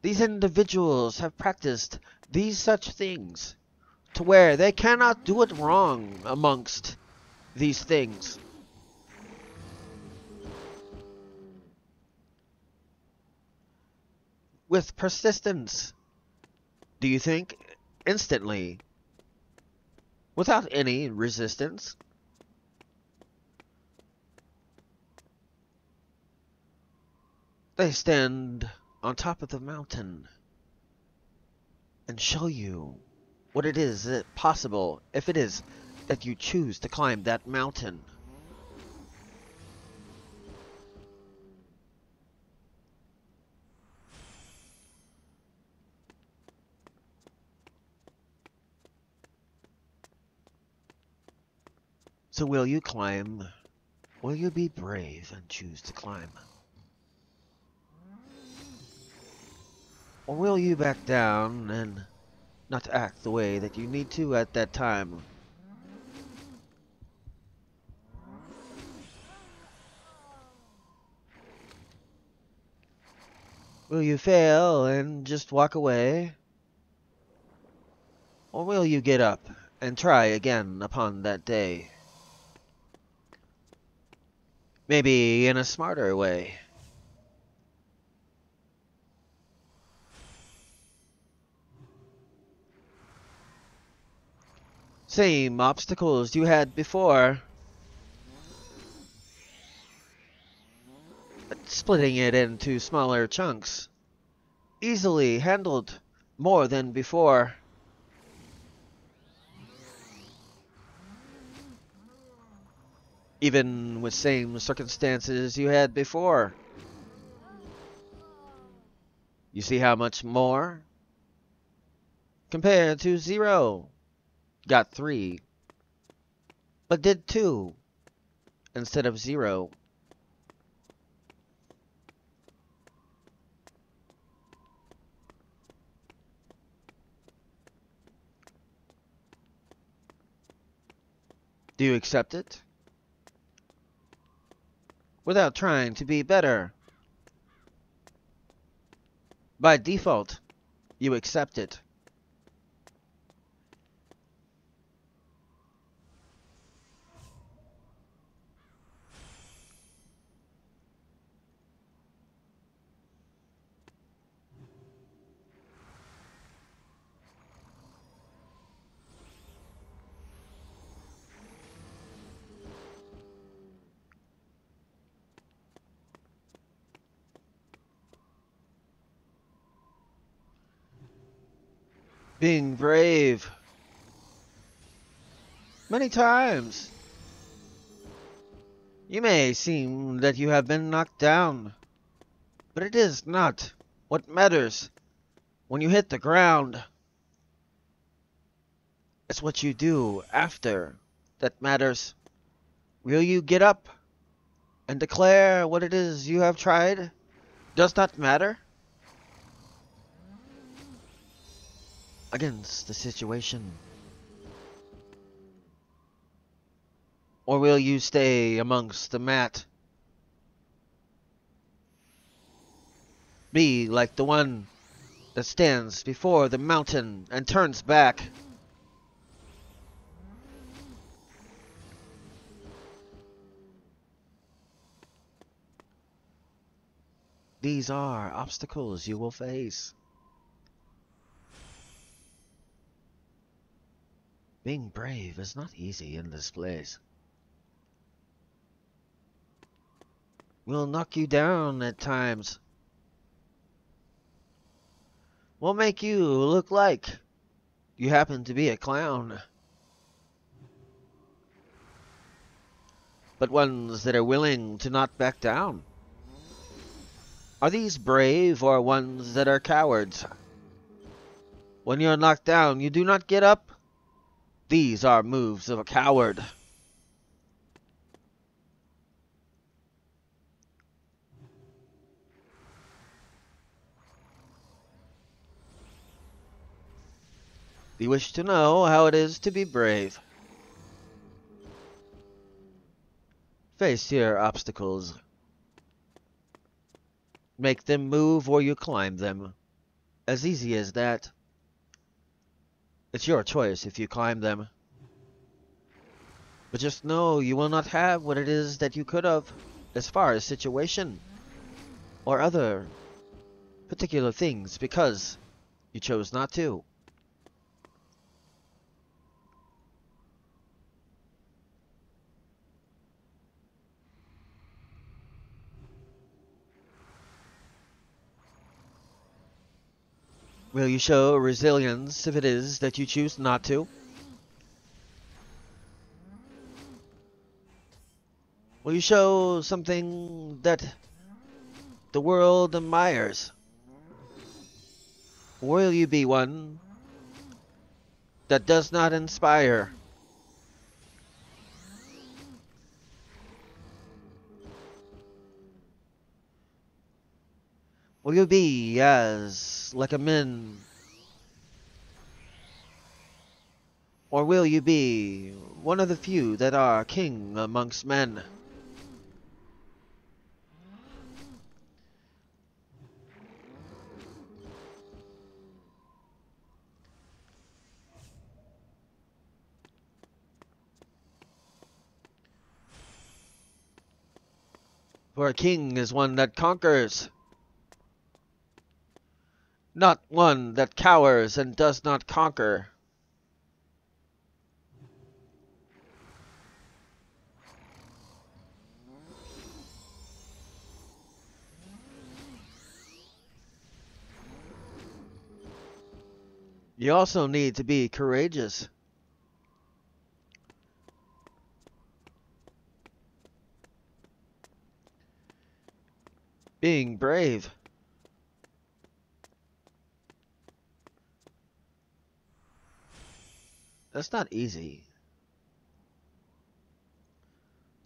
These individuals have practiced these such things to where they cannot do it wrong amongst these things. With persistence, do you think instantly, without any resistance? They stand on top of the mountain and show you what it is possible if it is that you choose to climb that mountain. So will you climb? Will you be brave and choose to climb? Or will you back down and not act the way that you need to at that time? Will you fail and just walk away? Or will you get up and try again upon that day? Maybe in a smarter way. Same obstacles you had before, but splitting it into smaller chunks. Easily handled more than before. Even with same circumstances you had before. You see how much more? Compared to 0. Got 3. But did 2 instead of 0. Do you accept it? Without trying to be better. By default, you accept it. Being brave. Many times. You may seem that you have been knocked down, but it is not what matters when you hit the ground. It's what you do after that matters. Will you get up and declare what it is you have tried does not matter against the situation? Or will you stay amongst the mat? Be like the one that stands before the mountain and turns back. These are obstacles you will face. Being brave is not easy in this place. We'll knock you down at times. We'll make you look like you happen to be a clown. But ones that are willing to not back down. Are these brave or ones that are cowards? When you're knocked down, you do not get up. These are moves of a coward. Do you wish to know how it is to be brave? Face your obstacles. Make them move or you climb them. As easy as that. It's your choice if you climb them. But just know you will not have what it is that you could have as far as situation or other particular things because you chose not to. Will you show resilience if it is that you choose not to? Will you show something that the world admires? Or will you be one that does not inspire? Will you be as like a man? Or will you be one of the few that are king amongst men? For a king is one that conquers, not one that cowers and does not conquer. You also need to be courageous. Being brave. That's not easy.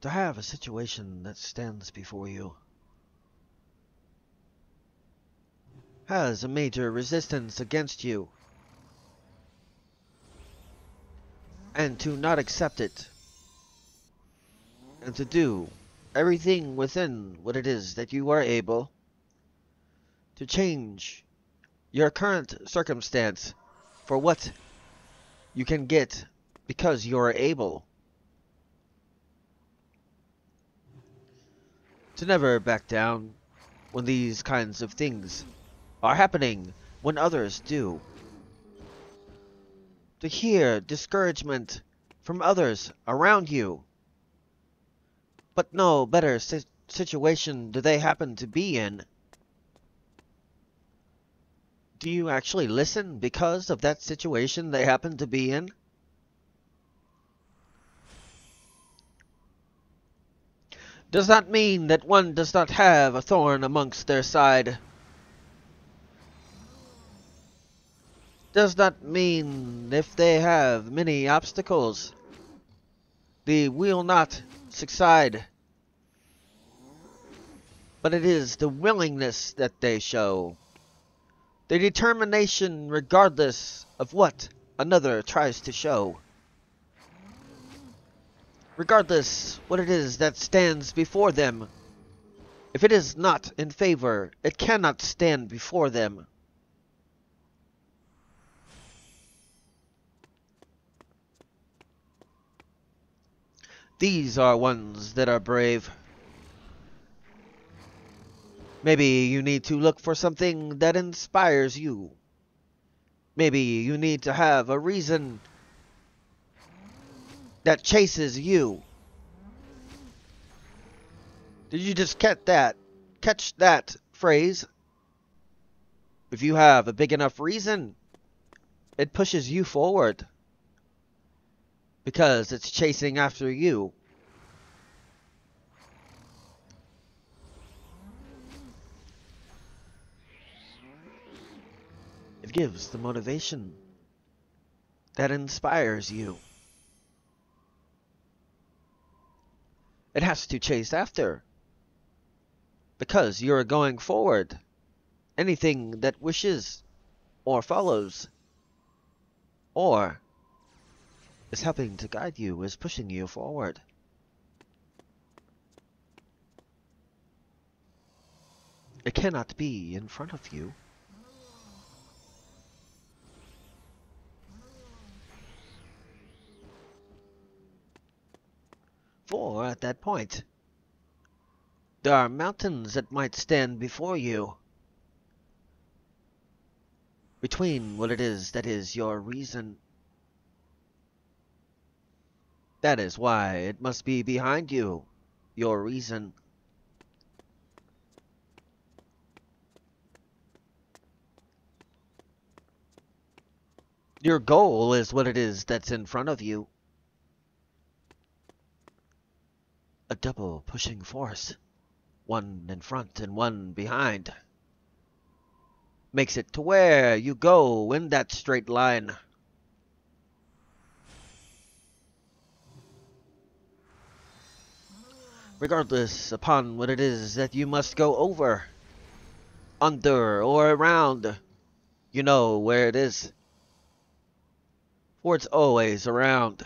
To have a situation that stands before you has a major resistance against you, and to not accept it, and to do everything within what it is that you are able to change your current circumstance for what you can get because you are able. To never back down when these kinds of things are happening when others do. To hear discouragement from others around you, but no better situation do they happen to be in. Do you actually listen because of that situation they happen to be in? Does that mean that one does not have a thorn amongst their side? Does that mean if they have many obstacles, they will not succeed? But it is the willingness that they show, the determination regardless of what another tries to show. Regardless what it is that stands before them. If it is not in favor, it cannot stand before them. These are ones that are brave. Maybe you need to look for something that inspires you. Maybe you need to have a reason that chases you. Did you just catch that? Catch that phrase? If you have a big enough reason, it pushes you forward. Because it's chasing after you. It gives the motivation that inspires you. It has to chase after. Because you're going forward. Anything that wishes or follows or is helping to guide you, is pushing you forward. It cannot be in front of you. For at that point, there are mountains that might stand before you. Between what it is that is your reason. That is why it must be behind you, your reason. Your goal is what it is that's in front of you. A double pushing force. One in front and one behind. Makes it to where you go in that straight line. Regardless upon what it is that you must go over, under, or around, you know where it is. For it's always around.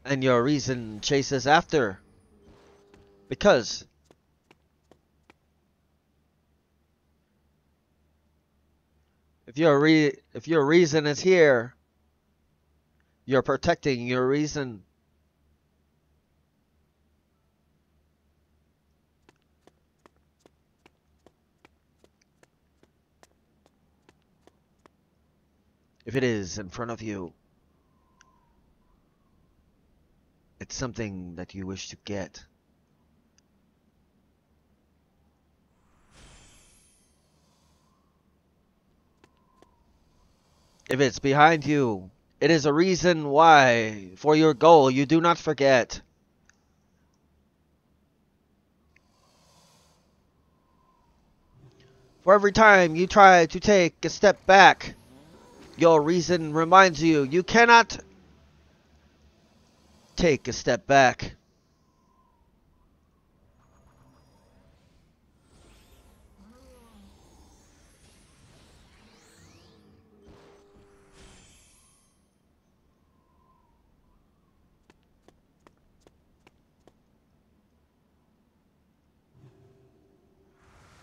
And your reason chases after. Because if your reason is here, you're protecting your reason. If it is in front of you, it's something that you wish to get. If it's behind you, it is a reason why, for your goal, you do not forget. For every time you try to take a step back, your reason reminds you, you cannot take a step back.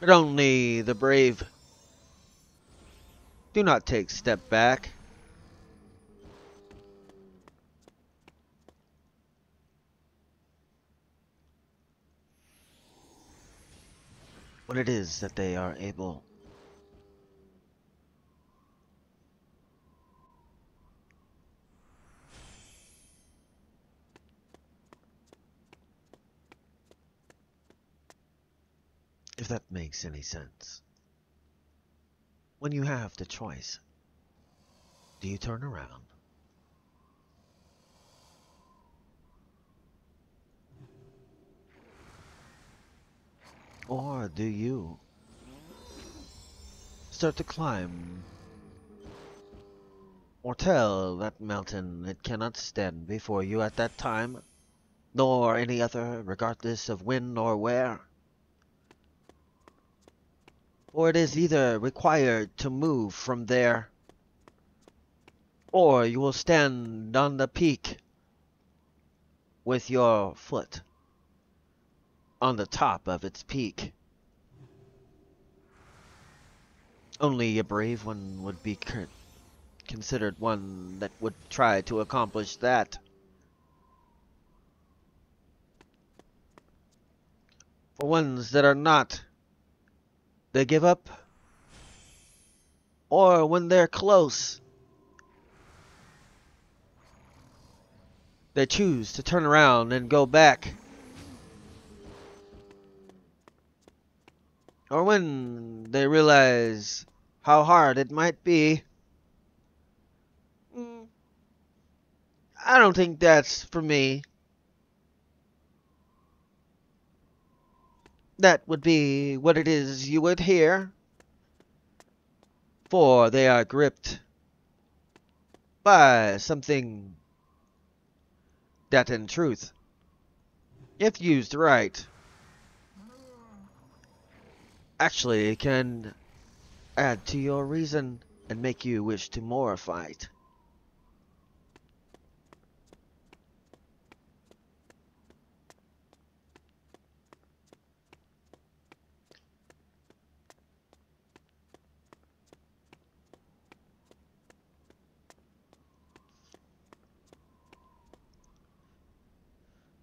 But only the brave do not take step back. When it is that they are able if that makes any sense. When you have the choice, do you turn around? Or do you start to climb? Or tell that mountain it cannot stand before you at that time, nor any other, regardless of when or where? Or it is either required to move from there, or you will stand on the peak with your foot on the top of its peak. Only a brave one would be considered one that would try to accomplish that. For ones that are not, they give up, or when they're close, they choose to turn around and go back. Or when they realize how hard it might be. I don't think that's for me. That would be what it is you would hear. For they are gripped by something that in truth, if used right, actually can add to your reason and make you wish to more fight.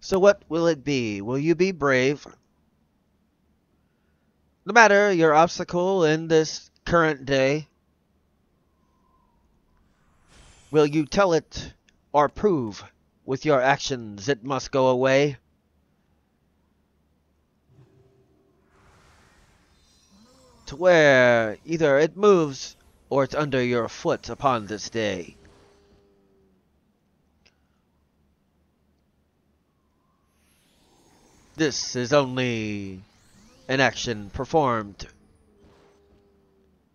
So what will it be? Will you be brave? No matter your obstacle in this current day, will you tell it or prove with your actions it must go away? To where either it moves or it's under your foot upon this day. This is only an action performed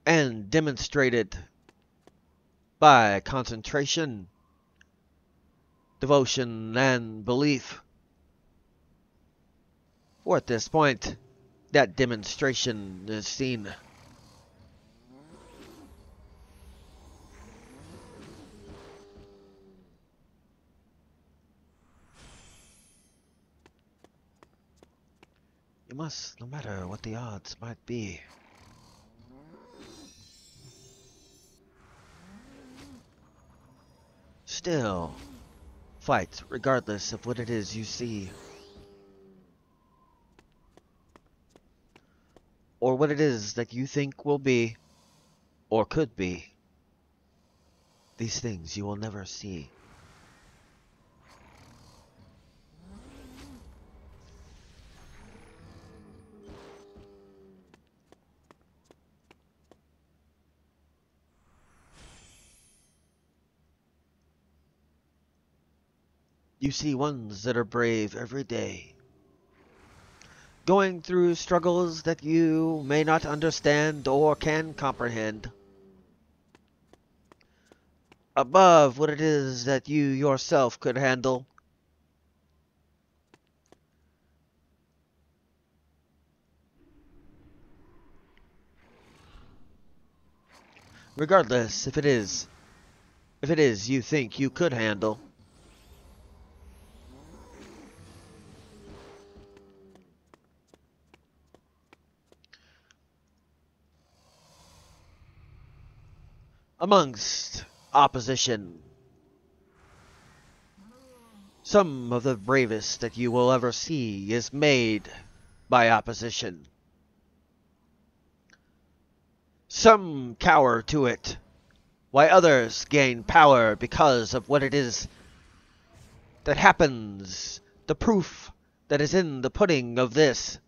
and demonstrated by concentration, devotion, and belief. For at this point, that demonstration is seen. You must, no matter what the odds might be. Still, fight regardless of what it is you see. Or what it is that you think will be, or could be. These things you will never see. You see ones that are brave every day, going through struggles that you may not understand or can comprehend, above what it is that you yourself could handle. Regardless if it is you think you could handle. Amongst opposition, some of the bravest that you will ever see is made by opposition. Some cower to it, while others gain power because of what it is that happens, the proof that is in the pudding of this.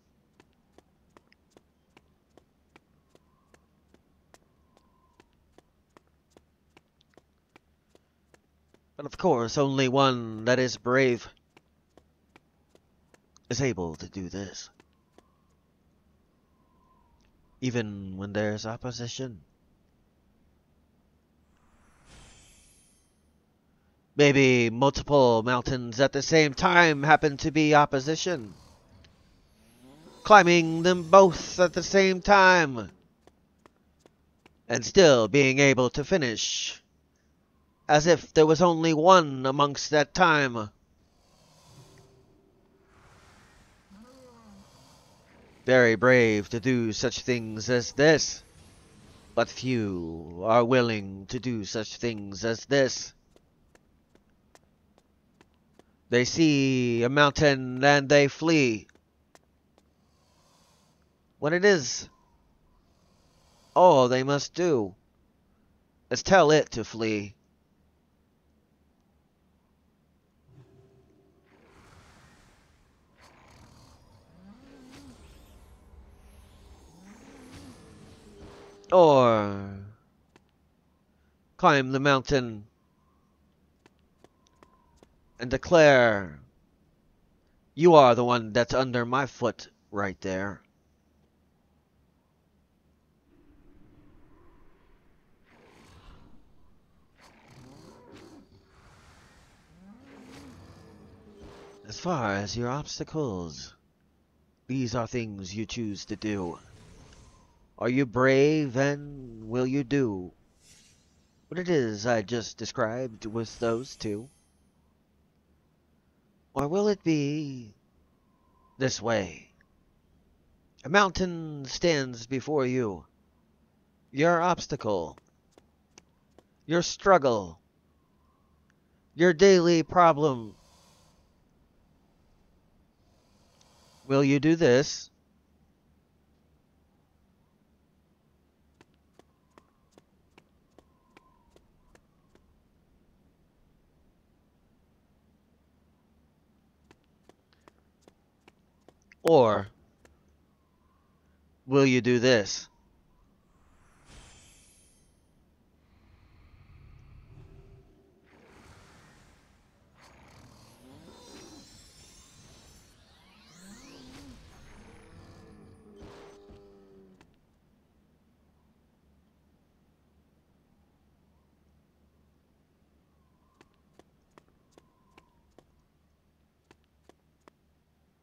But of course, only one that is brave is able to do this. Even when there's opposition. Maybe multiple mountains at the same time happen to be opposition. Climbing them both at the same time. And still being able to finish. As if there was only one amongst that time. Very brave to do such things as this. But few are willing to do such things as this. They see a mountain and they flee. When it is all they must do is tell it to flee. Or climb the mountain and declare, you are the one that's under my foot right there. As far as your obstacles, these are things you choose to do. Are you brave, and will you do what it is I just described with those two? Or will it be this way? A mountain stands before you. Your obstacle. Your struggle. Your daily problem. Will you do this? Or will you do this?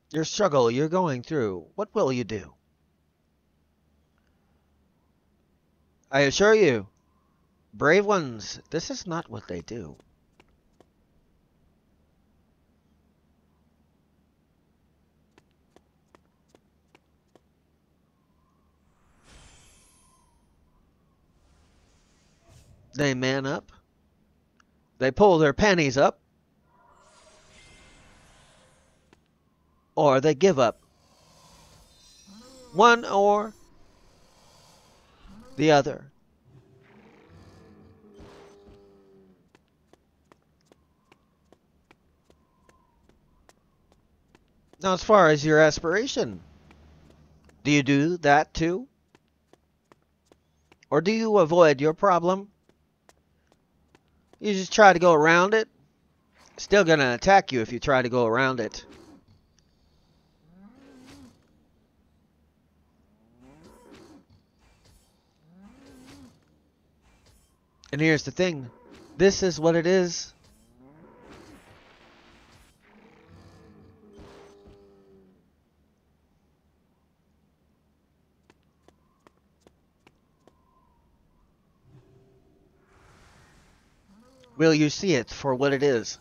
Your struggle you're going through, what will you do? I assure you, brave ones, this is not what they do. They man up. They pull their panties up. Or they give up. One or the other. Now, as far as your aspiration, do you do that too? Or do you avoid your problem? You just try to go around it? Still gonna attack you if you try to go around it. And here's the thing. This is what it is. Will you see it for what it is?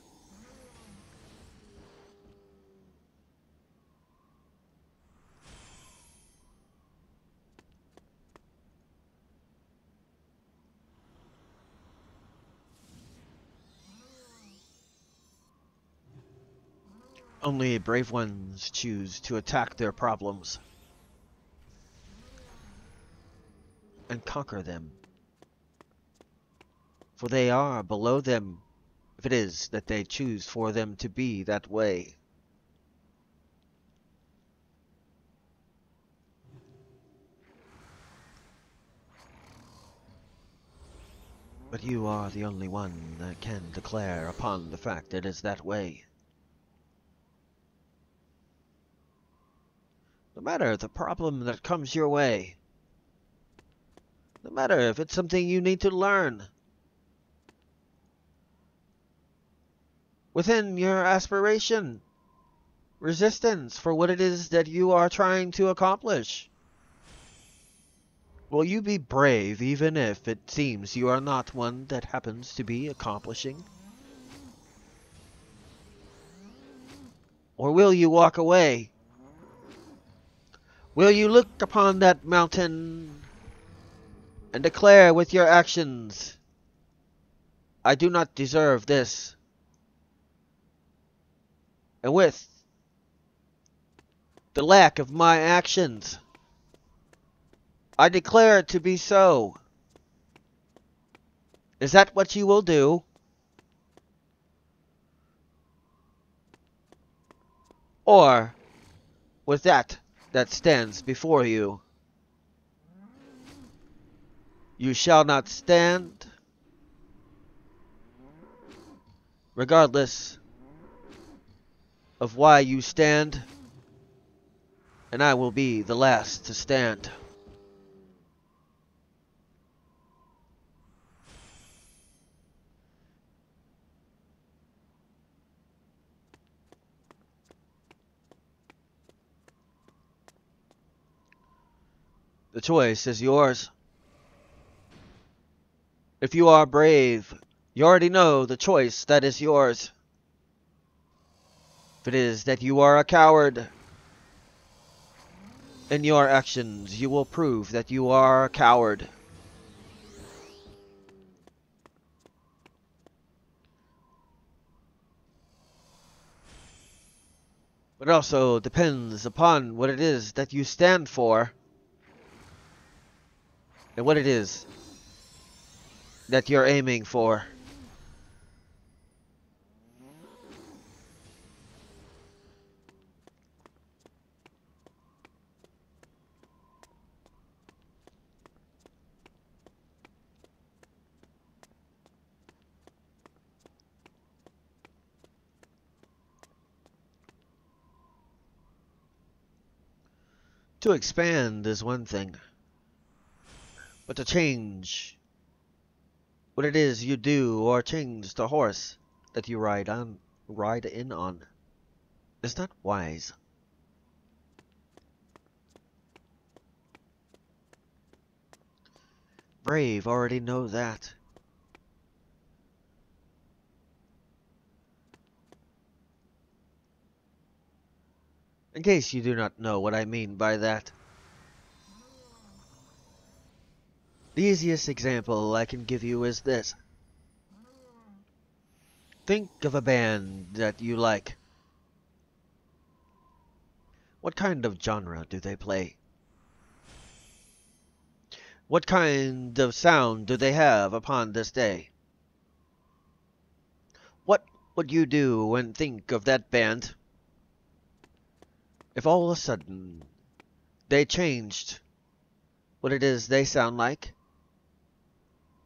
Only brave ones choose to attack their problems and conquer them. For they are below them, if it is that they choose for them to be that way. But you are the only one that can declare upon the fact it is that way. No matter the problem that comes your way, no matter if it's something you need to learn, within your aspiration, resistance for what it is that you are trying to accomplish. Will you be brave even if it seems you are not one that happens to be accomplishing? Or will you walk away? Will you look upon that mountain and declare with your actions, I do not deserve this? And with the lack of my actions, I declare it to be so. Is that what you will do? Or, with that stands before you, you shall not stand, regardless of why you stand, and I will be the last to stand. The choice is yours. If you are brave, you already know the choice that is yours. If it is that you are a coward, in your actions you will prove that you are a coward. But it also depends upon what it is that you stand for, and what it is that you're aiming for. To expand is one thing, but to change what it is you do or change the horse that you ride in on is not wise. Brave already know that. In case you do not know what I mean by that, the easiest example I can give you is this. Think of a band that you like. What kind of genre do they play? What kind of sound do they have upon this day? What would you do when think of that band if all of a sudden they changed what it is they sound like?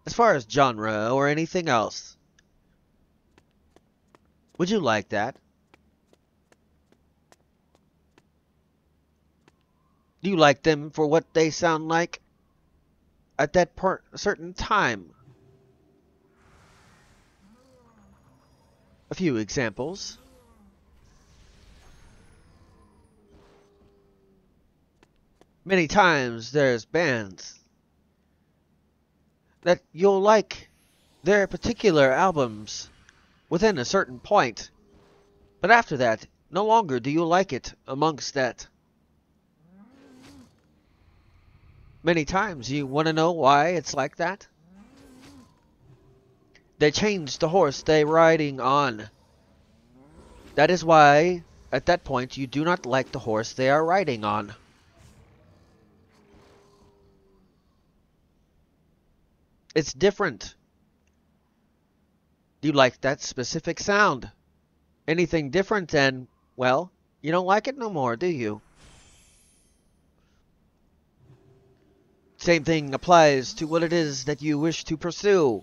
As far as genre or anything else, would you like that? Do you like them for what they sound like at that certain time? A few examples. Many times there's bands that you'll like their particular albums within a certain point, but after that, no longer do you like it amongst that. Many times you want to know why it's like that? They changed the horse they're riding on. That is why, at that point, you do not like the horse they are riding on. It's different. Do you like that specific sound? Anything different then, well, you don't like it no more, do you? Same thing applies to what it is that you wish to pursue.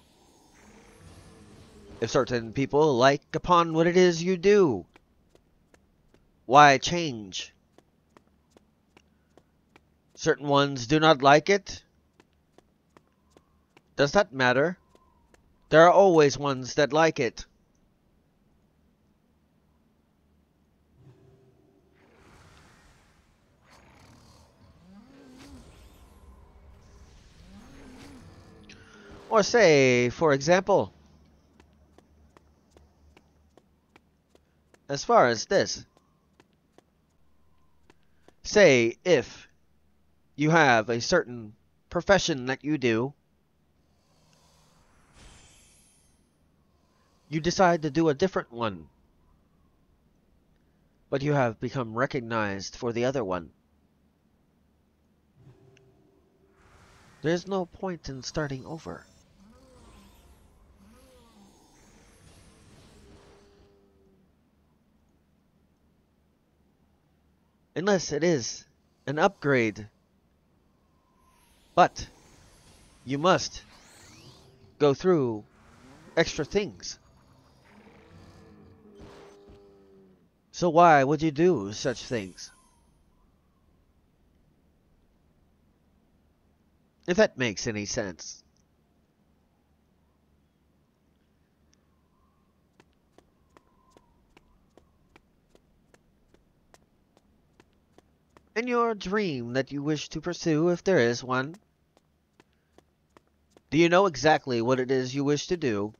If certain people like upon what it is you do, why change? Certain ones do not like it. Does that matter? There are always ones that like it. Or say, for example, as far as this, say if you have a certain profession that you do, you decide to do a different one, but you have become recognized for the other one. There's no point in starting over. Unless it is an upgrade. But you must go through extra things. So why would you do such things? If that makes any sense. In your dream that you wish to pursue, if there is one, do you know exactly what it is you wish to do?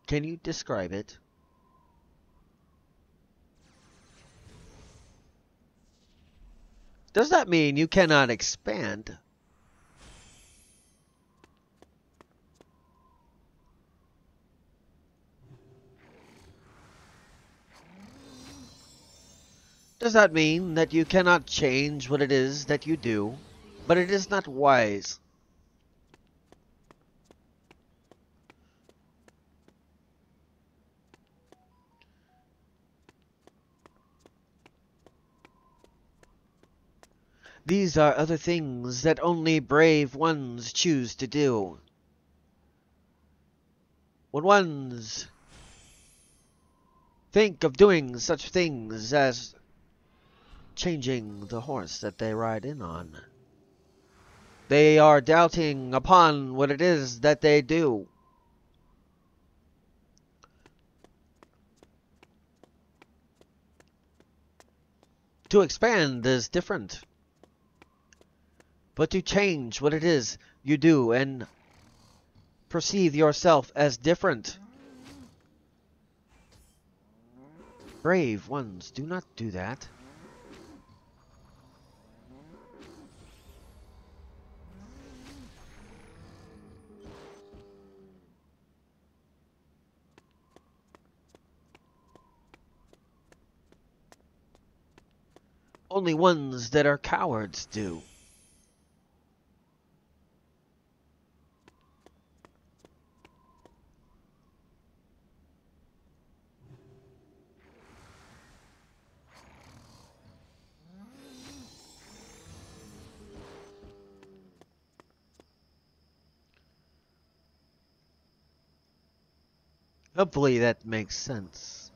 Can you describe it? Does that mean you cannot expand? Does that mean that you cannot change what it is that you do, but it is not wise? These are other things that only brave ones choose to do. When ones think of doing such things as changing the horse that they ride in on, they are doubting upon what it is that they do. To expand is different. But to change what it is you do and perceive yourself as different. Brave ones do not do that. Only ones that are cowards do. Hopefully that makes sense.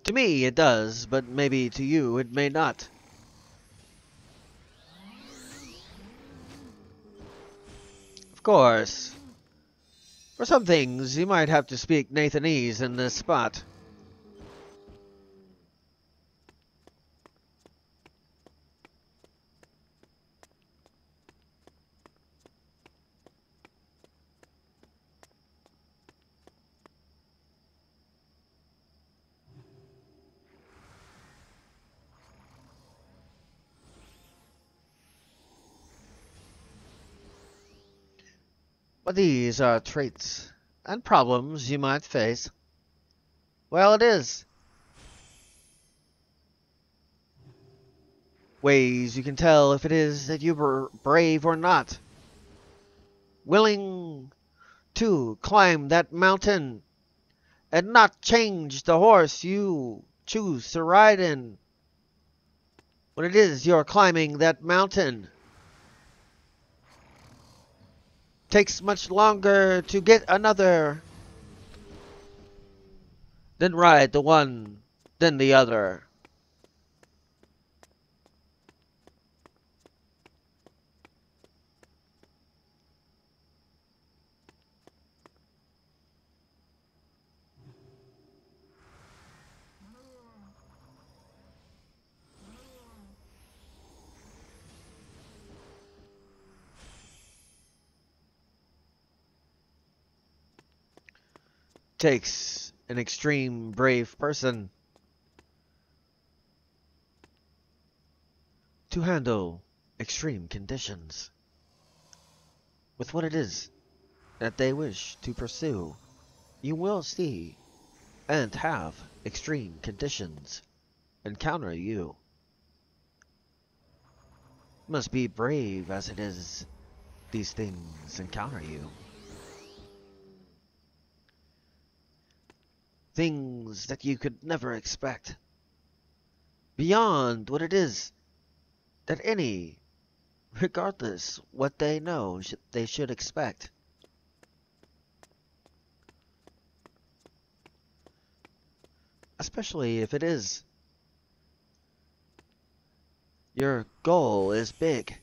To me it does, but maybe to you it may not. Of course. For some things, you might have to speak Nathanese in this spot. But these are traits and problems you might face. Well, it is. Ways you can tell if it is that you were brave or not. Willing to climb that mountain and not change the horse you choose to ride in when it is you're climbing that mountain. Takes much longer to get another than ride the one than the other. Takes an extreme brave person to handle extreme conditions with what it is that they wish to pursue. You will see and have extreme conditions encounter you. Must be brave as it is these things encounter you. Things that you could never expect. Beyond what it is that any, regardless what they know, they should expect. Especially if it is your goal is big.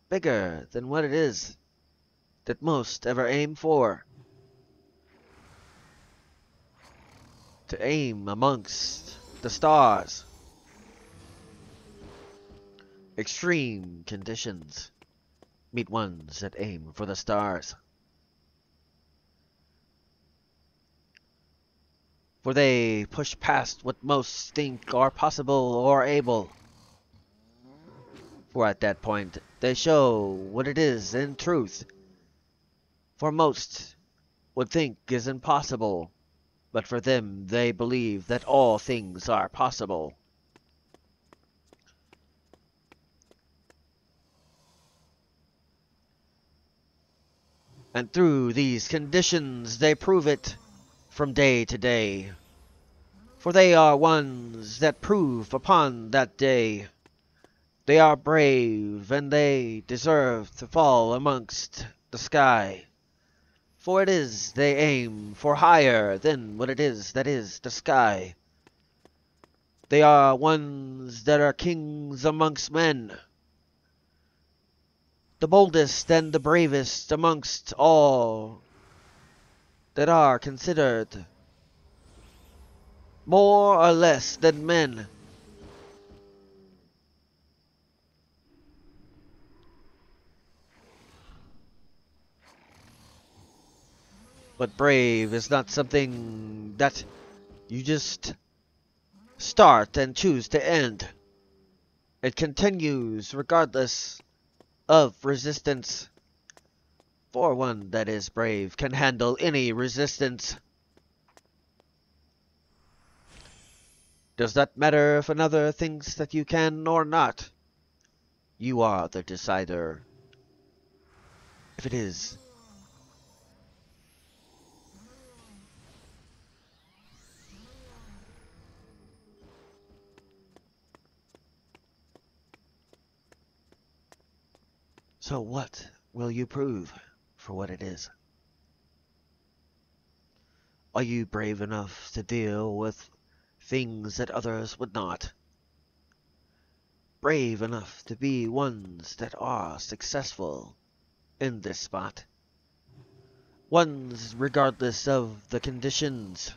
Bigger than what it is that most ever aim for. To aim amongst the stars. Extreme conditions meet ones that aim for the stars. For they push past what most think are possible or able. For at that point, they show what it is in truth. For most would think is impossible, but for them they believe that all things are possible. And through these conditions they prove it from day to day. For they are ones that prove upon that day. They are brave, and they deserve to fall amongst the sky. For it is they aim for higher than what it is that is the sky. They are ones that are kings amongst men. The boldest and the bravest amongst all that are considered more or less than men. But brave is not something that you just start and choose to end. It continues regardless of resistance. For one that is brave can handle any resistance. Does not matter if another thinks that you can or not. You are the decider. If it is. So what will you prove for what it is? Are you brave enough to deal with things that others would not? Brave enough to be ones that are successful in this spot? Ones regardless of the conditions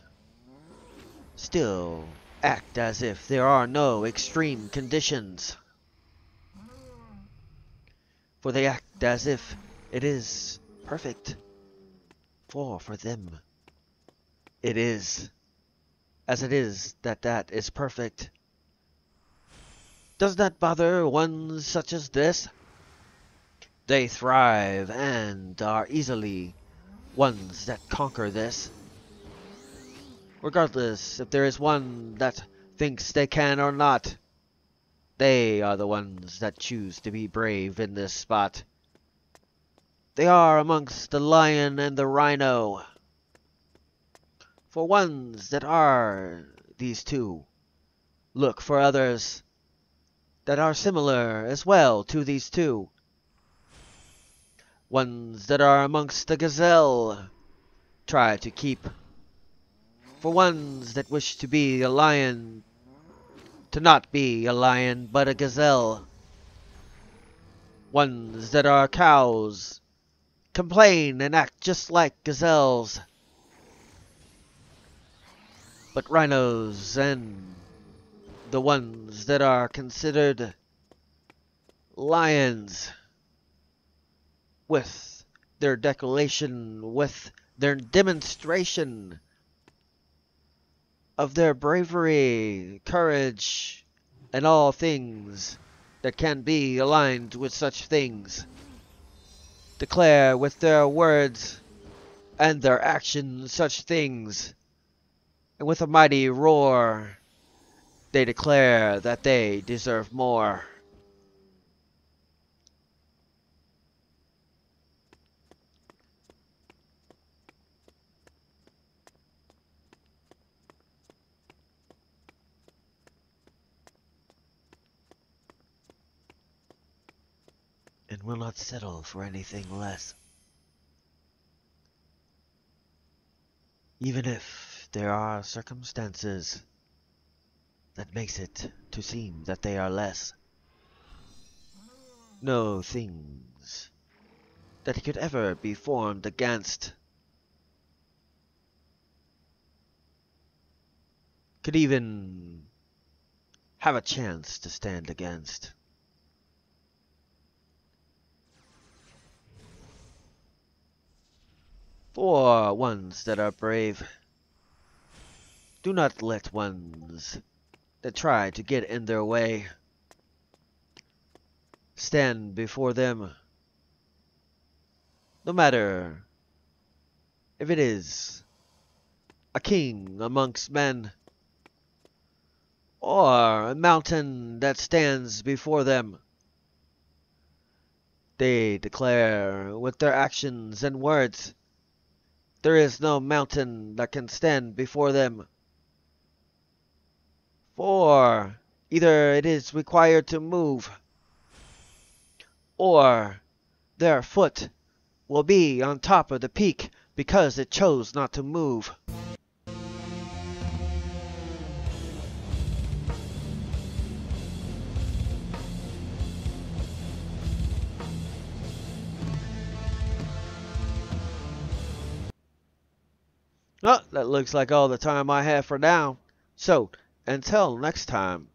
still act as if there are no extreme conditions. For they act as if it is perfect. For them, it is. As it is that is perfect. Does that bother ones such as this? They thrive and are easily ones that conquer this. Regardless if there is one that thinks they can or not. They are the ones that choose to be brave in this spot. They are amongst the lion and the rhino. For ones that are these two, look for others that are similar as well to these two. Ones that are amongst the gazelle, try to keep. For ones that wish to be a lion, to not be a lion but a gazelle. Ones that are cows, complain and act just like gazelles. But rhinos and the ones that are considered lions, with their decoration, with their demonstration of their bravery, courage, and all things that can be aligned with such things, declare with their words and their actions such things, and with a mighty roar they declare that they deserve more. And will not settle for anything less. Even if there are circumstances that makes it to seem that they are less. No things that could ever be formed against could even have a chance to stand against. For ones that are brave, do not let ones that try to get in their way stand before them. No matter if it is a king amongst men, or a mountain that stands before them. They declare with their actions and words, there is no mountain that can stand before them. For either it is required to move, or their foot will be on top of the peak because it chose not to move. Well, that looks like all the time I have for now. So, until next time.